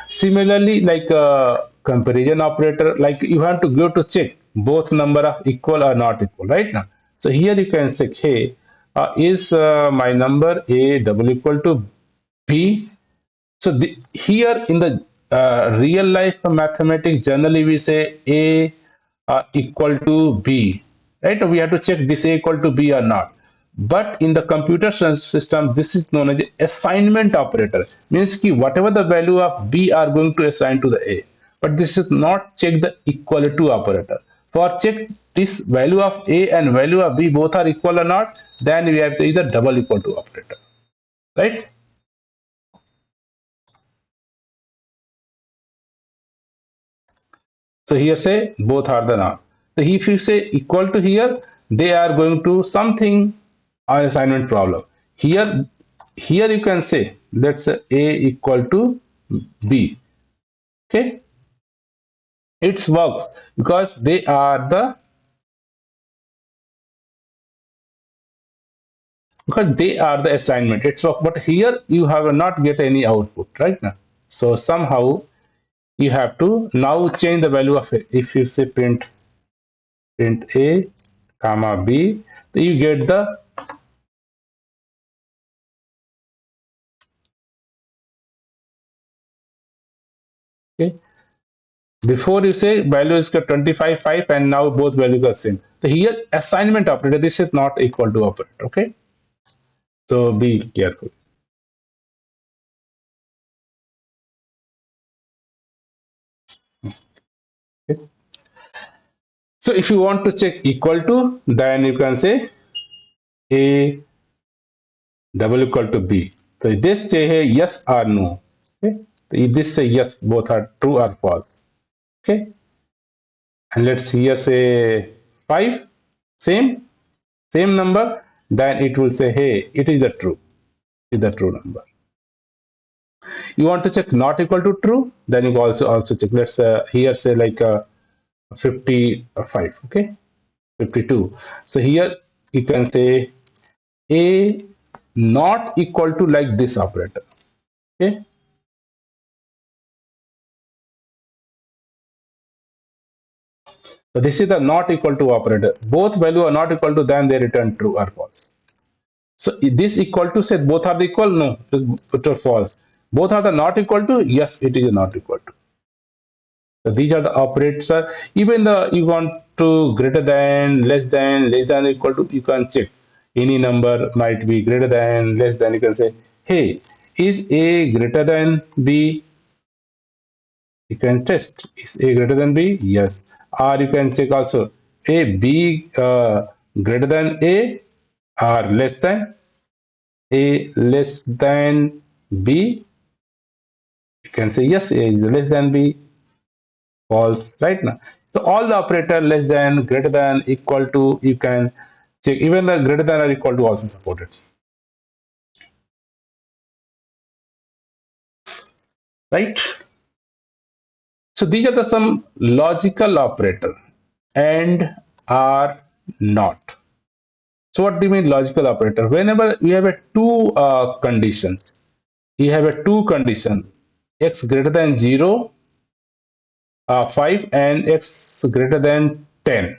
Similarly, like comparison operator, like you have to go to check both number of equal or not equal, right now. So here you can say, hey, is my number a double equal to b? So here in the real life mathematics, generally we say a equal to b, right? We have to check this a equal to b or not. But in the computer system, this is known as assignment operator. Means ki whatever the value of b are going to assign to the a. But this is not check the equal to operator. For check this value of a and value of b both are equal or not, then we have to either double equal to operator, right? So here say both are the not. So if you say equal to here, they are going to something or assignment problem. Here, here you can say let's say a equal to b. Okay, it works because they are the assignment. It's work, but here you have not get any output right now. So somehow you have to now change the value of a. If you say print a comma b, you get the okay. Before you say value is 25 5 and now both values are same. So here assignment operator, this is not equal to operator. Okay, so be careful. Okay. So if you want to check equal to, then you can say a double equal to b. So this say hey, yes or no. Okay, so if this say yes, both are true or false. Okay, and let's here say 5, same number, then it will say hey, it is a true, is the true number. You want to check not equal to true, then you also check. Let's here say like 55. Okay, 52. So here you can say a not equal to like this operator. Okay, so this is the not equal to operator. Both value are not equal to, then they return true or false. So this equal to said both are the equal, no, it is false. Both are the not equal to, yes, it is not equal to. So these are the operators. Even the you want to greater than, less than, equal to, you can check. Any number might be greater than, less than. You can say, hey, is A greater than B? You can test. Is A greater than B? Yes. Or you can check also, A B greater than A or less than A less than B. You can say yes, A is less than B. False right now. So all the operator less than, greater than, equal to, you can check. Even the greater than or equal to also supported, right? So these are the some logical operator. and are not. So what do you mean logical operator? Whenever we have a two conditions, we have a two condition, x greater than 0, 5 and x greater than 10.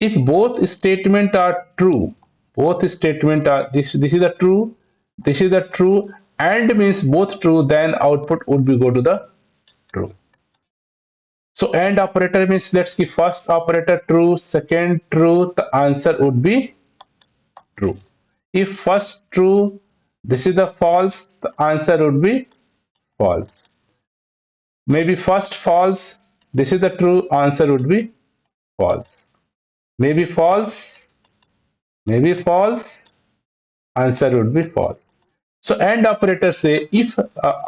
If both statement are true, both statement are this is the true, this is the true, and means both true, then output would be go to the true. So AND operator means let's give first operator true, second true, the answer would be true. If first true, this is the false, the answer would be false. Maybe first false, this is the true, answer would be false. Maybe false, maybe false, answer would be false. So AND operator say if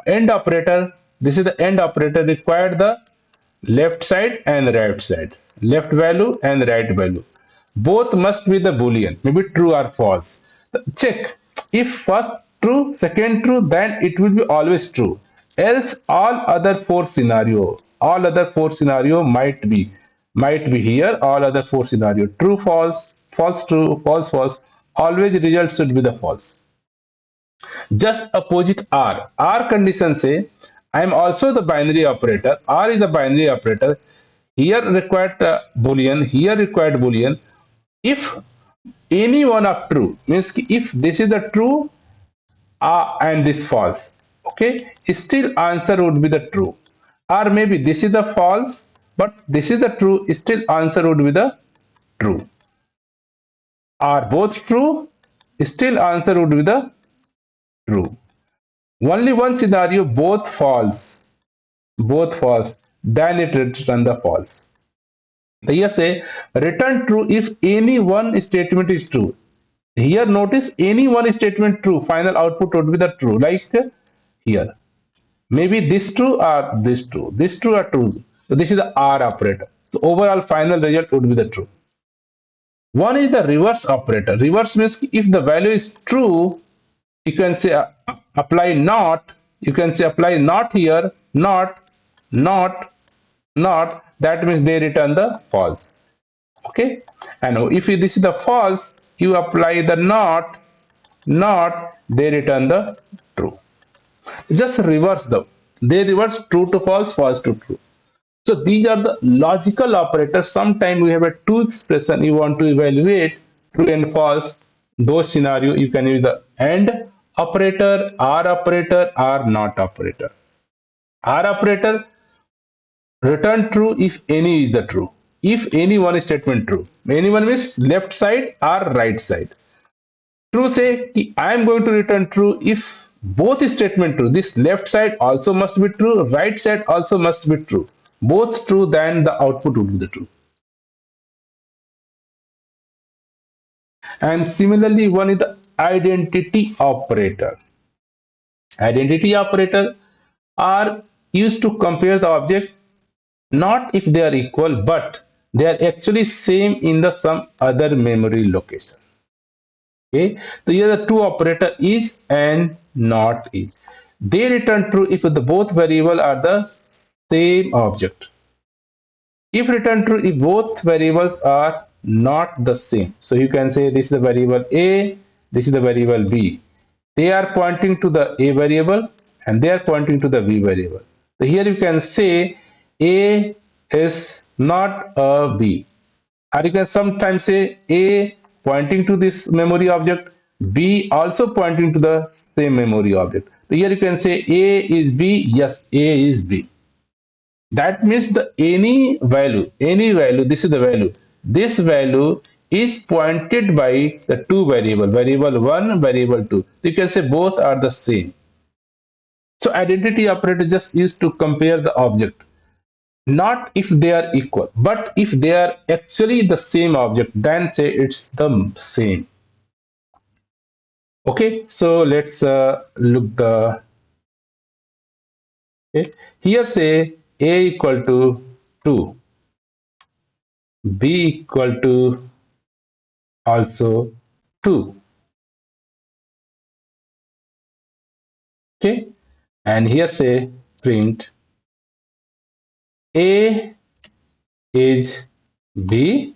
AND operator, this is the AND operator required the left side and right side, left value and right value. Both must be the Boolean, maybe true or false. Check if first true, second true, then it will be always true. Else all other four scenario might be here. All other four scenario true, false, false, true, false, false. Always result should be the false. Just opposite R. R condition say I am also the binary operator. R is the binary operator. Here required boolean. Here required boolean. If any one of true means if this is the true and this false, okay, still answer would be the true. Or maybe this is the false, but this is the true. Still answer would be the true. Are both true? Still answer would be the true. Only one scenario both false, then it return the false. Here say return true if any one statement is true. Here notice any one statement true, final output would be the true. Like here, maybe this true or this true, this true or true. So this is the R operator. So overall final result would be the true. One is the reverse operator. Reverse means if the value is true, you can say apply not. You can say apply not here, not, not. That means they return the false. Okay, and if this is the false, you apply the not, they return the true. Just reverse them. They reverse true to false, false to true. So these are the logical operators. Sometimes we have a two expression you want to evaluate true and false. Those scenario you can use the AND operator, or not operator. R operator return true if any is the true. If any one statement true. Any one means left side or right side. True say I am going to return true if both statement true. This left side also must be true, right side also must be true. Both true, then the output would be the true. And similarly, one is the identity operator. Identity operator are used to compare the object not if they are equal, but they are actually same in the some other memory location. Okay, so here the two operator is and not is. They return true if the both variable are the same object. If return true if both variables are not the same. So you can say this is the variable A, this is the variable B. They are pointing to the A variable and they are pointing to the B variable. So here you can say A is not a B. Or you can sometimes say A pointing to this memory object, B also pointing to the same memory object. So here you can say A is B, yes, A is B. That means the any value, this is the value. This value is pointed by the two variable, variable 1, variable 2. You can say both are the same. So identity operator just used to compare the object. Not if they are equal, but if they are actually the same object, then say it's the same. Okay, so let's look the okay. Here say A equal to 2, B equal to also 2. Okay, and here say print A is B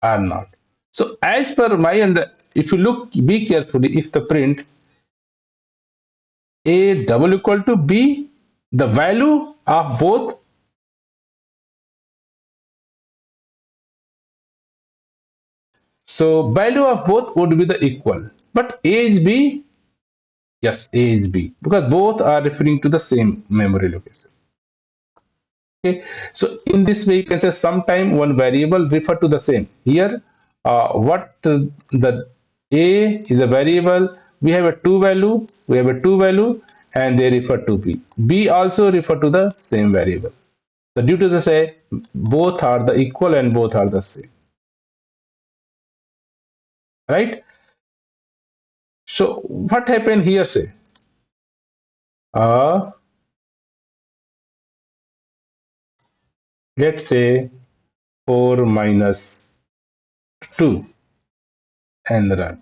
or not. So as per my if you look, be carefully, if the print A double equal to B, the value of both, so value of both would be the equal. But A is B, yes, A is B, because both are referring to the same memory location. Okay, so in this way you can say sometime one variable refer to the same. Here, what the A is a variable. We have a two value. We have a two value, and they refer to B. B also refer to the same variable. So due to the say, both are the equal and both are the same, right? So what happened here? Say, uh, let's say 4 minus 2 and run.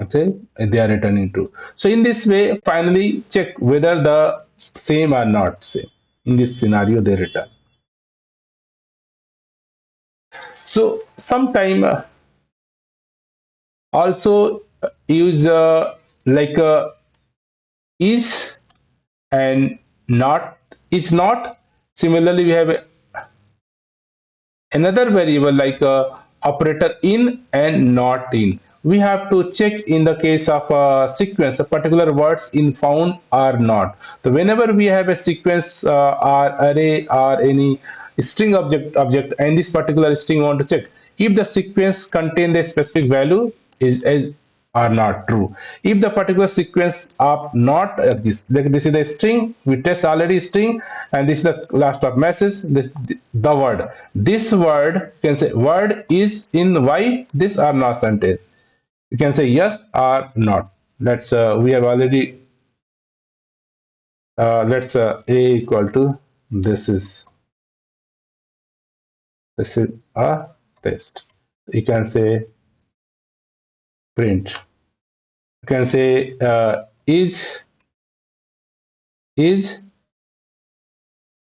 Okay, they are returning true. So in this way, finally check whether the same or not same. In this scenario, they return. So sometime also use like is and not is not. Similarly, we have another variable like operator in and not in. We have to check in the case of a sequence, a particular words in found or not. So whenever we have a sequence or array or any string object and this particular string want to check if the sequence contain the specific value is are not true. If the particular sequence of not exist, like this is the string, we test already string, and this is the last of message, the word. This word, you can say word is in Y, this or not sentence. You can say yes or not. Let's we have already let's A equal to this is a test. You can say print. You can say is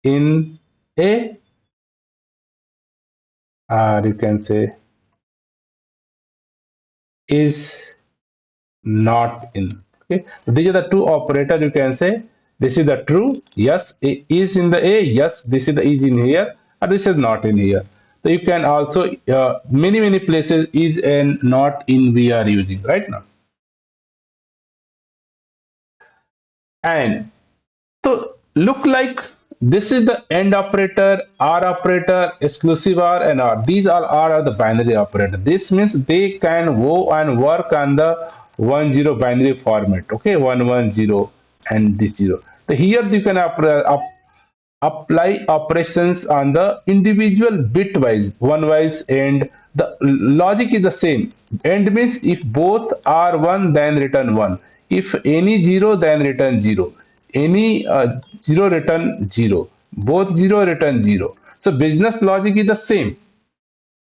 in A, or you can say is not in. Okay, so these are the two operators. You can say this is the true, yes, is in the A, yes, this is the is in here, or this is not in here. So you can also many places is and not in we are using right now. And so look like this is the AND operator, OR operator, exclusive OR, and OR. These all are the binary operator. This means they can go and work on the 1-0 binary format. Okay, 1-1-0 and this 0. So here you can apply operations on the individual bitwise, one wise, and the logic is the same. And means if both are 1, then return 1. If any 0, then return 0. Any 0, return 0. Both 0, return 0. So business logic is the same.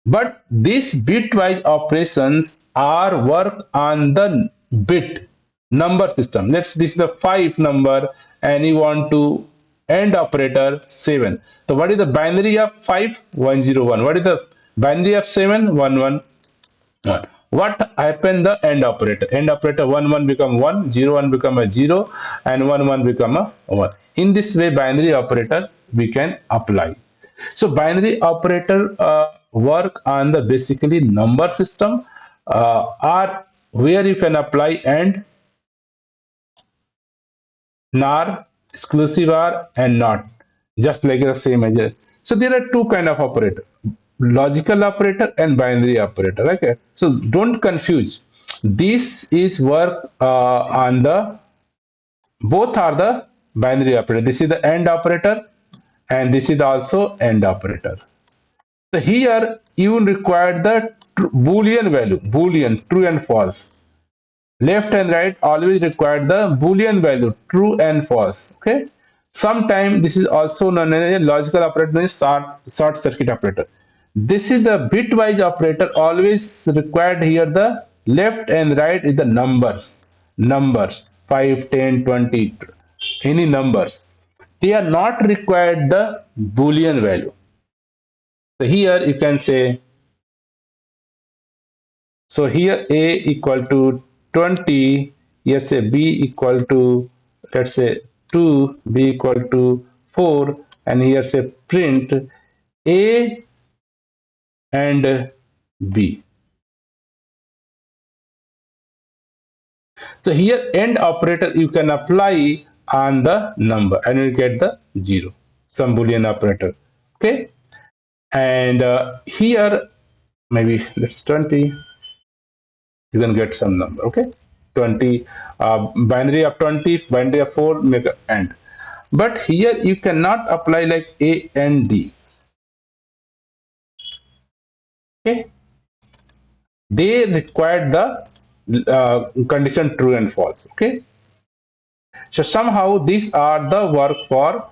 But these bitwise operations are work on the bit number system. Let's this is the 5 number and you want to end operator 7. So what is the binary of 5? 101. What is the binary of 7? 111. What happened the end operator? End operator 1 1 become 1, 0 1 become a 0, and 1 1 become a 1. In this way, binary operator we can apply. So binary operator work on the basically number system or where you can apply and NAR, exclusive OR, and not, just like the same as. So there are two kind of operator: logical operator and binary operator. Okay, so don't confuse. This is work on the both are the binary operator. This is the AND operator, and this is also AND operator. So here you will require the Boolean value, Boolean, true and false. Left and right always require the Boolean value, true and false. Okay. Sometimes this is also known as a logical operator, short circuit operator. This is the bitwise operator, always required here the left and right is the numbers, 5, 10, 20, any numbers. they are not required the Boolean value. So here you can say, so here a equal to 20, here say b equal to, let's say 2, b equal to 4, and here say print a and b. So here end operator you can apply on the number and you get the 0, some Boolean operator. Okay, and here maybe let's 20, you can get some number. Okay, 20, binary of 20, binary of 4, make a end. But here you cannot apply like a and d. Okay, they require the condition true and false. Okay, so somehow these are the work for,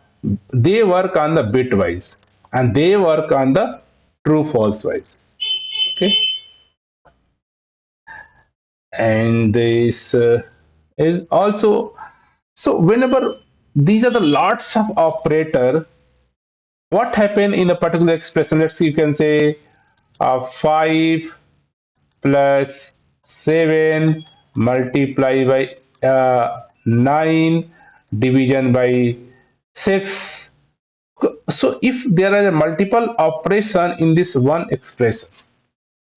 they work on the bitwise and they work on the true false wise. Okay, and this is also, so whenever these are the lots of operator, what happen in a particular expression, let's see, you can say 5 plus 7 multiply by 9 division by 6. So if there are multiple operation in this one expression,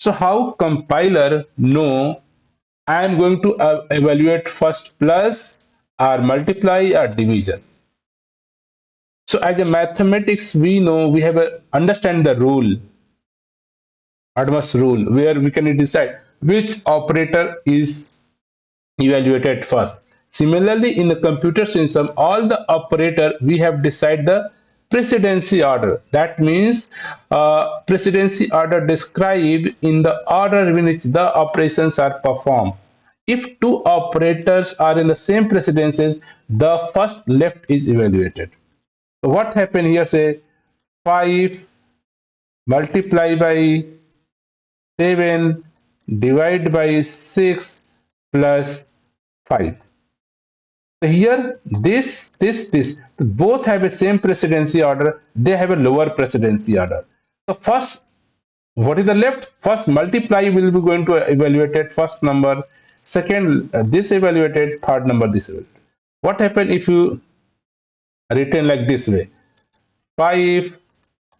so how compiler know I am going to evaluate first plus or multiply or division? So as a mathematics, we know we have a understand the rule, advanced rule, where we can decide which operator is evaluated first. Similarly, in the computer system, all the operator we have decided the precedency order. That means precedency order described in the order in which the operations are performed. If two operators are in the same precedences, the first left is evaluated. So what happened here? Say 5 multiply by 7 divide by 6 plus 5. So here this both have a same precedency order, they have a lower precedency order. So first, what is the left? First multiply will be going to evaluated first number, second this evaluated, third number this evaluated. What happen if you written like this way? 5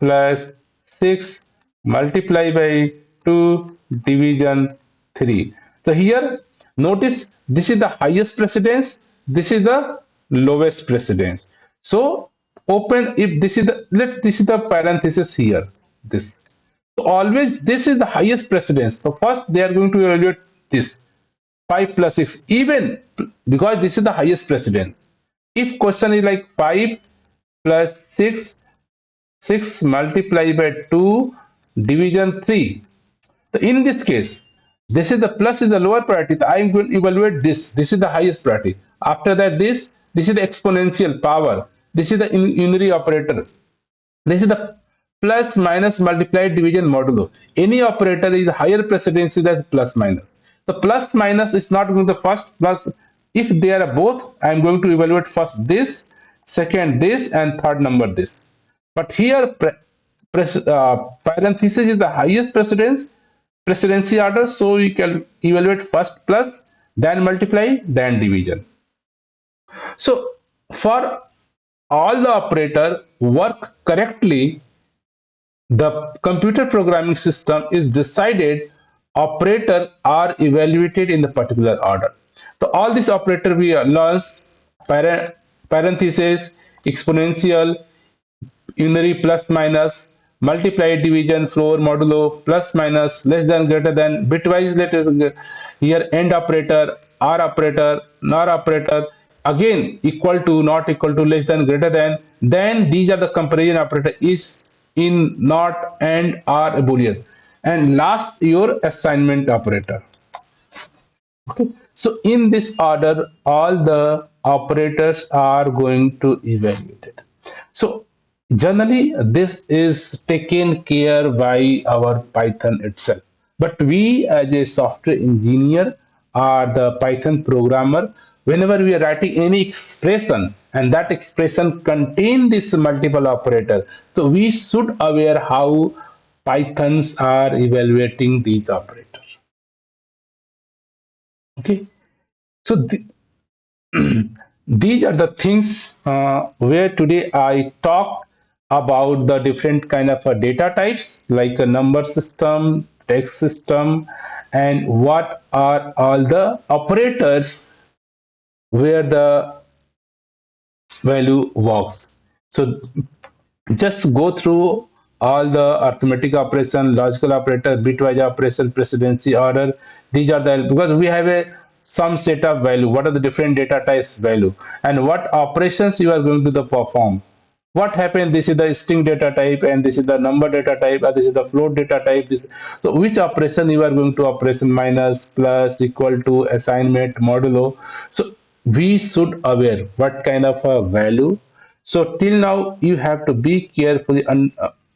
plus 6 multiply by 2 division 3. So here notice this is the highest precedence, this is the lowest precedence. So open, if this is the, let this is the parenthesis here, this. So always this is the highest precedence. So first they are going to evaluate this 5 plus 6, even because this is the highest precedence. If question is like 5 plus 6, 6 multiplied by 2 division 3. So in this case, this is the plus is the lower priority. I am going to evaluate this. This is the highest priority. After that, this is the exponential power. This is the unary operator. This is the plus minus multiplied division modulo. Any operator is higher precedence than plus minus. The plus minus is not going to first plus. If they are both, I am going to evaluate first this, second this, and third number this. But here parenthesis is the highest precedence precedency order, so you can evaluate first plus, then multiply, then division. So for all the operator work correctly, the computer programming system is decided operator are evaluated in the particular order. So all these operator we learn parenthesis, exponential, unary, plus minus, multiply, division, floor, modulo, plus minus, less than, greater than, bitwise, letters here, end operator, or operator, nor operator, again equal to, not equal to, less than, greater than. Then these are the comparison operator, is, in, not, and, or, a boolean. And last your assignment operator. Okay, so in this order all the operators are going to evaluate it. So generally this is taken care by our Python itself, but we as a software engineer or the Python programmer, whenever we are writing any expression and that expression contain this multiple operator, so we should aware how Pythons are evaluating these operators. Okay, so these are the things where today I talk about the different kind of data types like a number system, text system, and what are all the operators where the value works. So just go through all the arithmetic operation, logical operator, bitwise operation, precedency order. These are the, because we have a some set of value. What are the different data types value and what operations you are going to the perform? What happened? This is the string data type and this is the number data type, or this is the float data type. This, so which operation you are going to operation, minus, plus, equal to, assignment, modulo. So we should aware what kind of a value. So till now you have to be carefully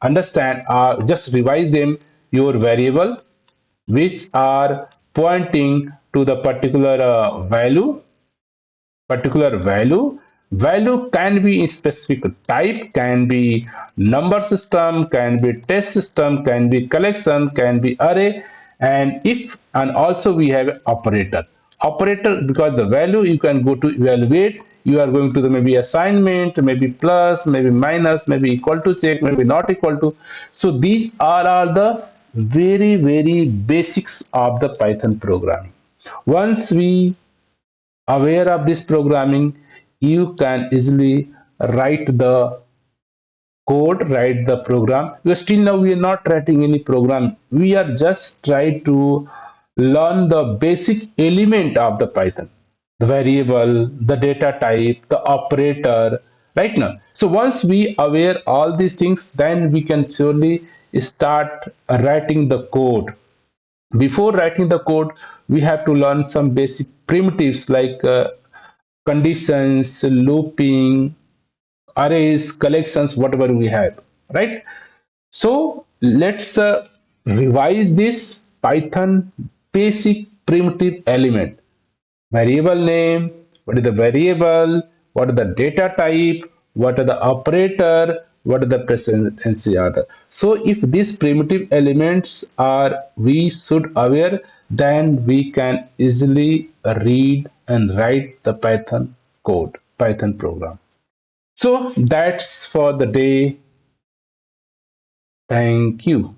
understand, just revise them, your variable which are pointing to the particular value can be in specific type, can be number system, can be test system, can be collection, can be array, and if, and also we have operator because the value you can go to evaluate, you are going to the maybe assignment, maybe plus, maybe minus, maybe equal to check, maybe not equal to. So these are all the very basics of the Python programming. Once we aware of this programming, you can easily write the code, write the program. Because still now we are not writing any program, we are just trying to learn the basic element of the Python, the variable, the data type, the operator, right now. So once we aware all these things, then we can surely start writing the code. Before writing the code, we have to learn some basic primitives like conditions, looping, arrays, collections, whatever we have, right? So let's revise this Python basic primitive element. Variable name, what is the variable, what is the data type, what are the operator, what are the precedency order. So if these primitive elements are we should aware, then we can easily read and write the Python code, Python program. So that's for the day. Thank you.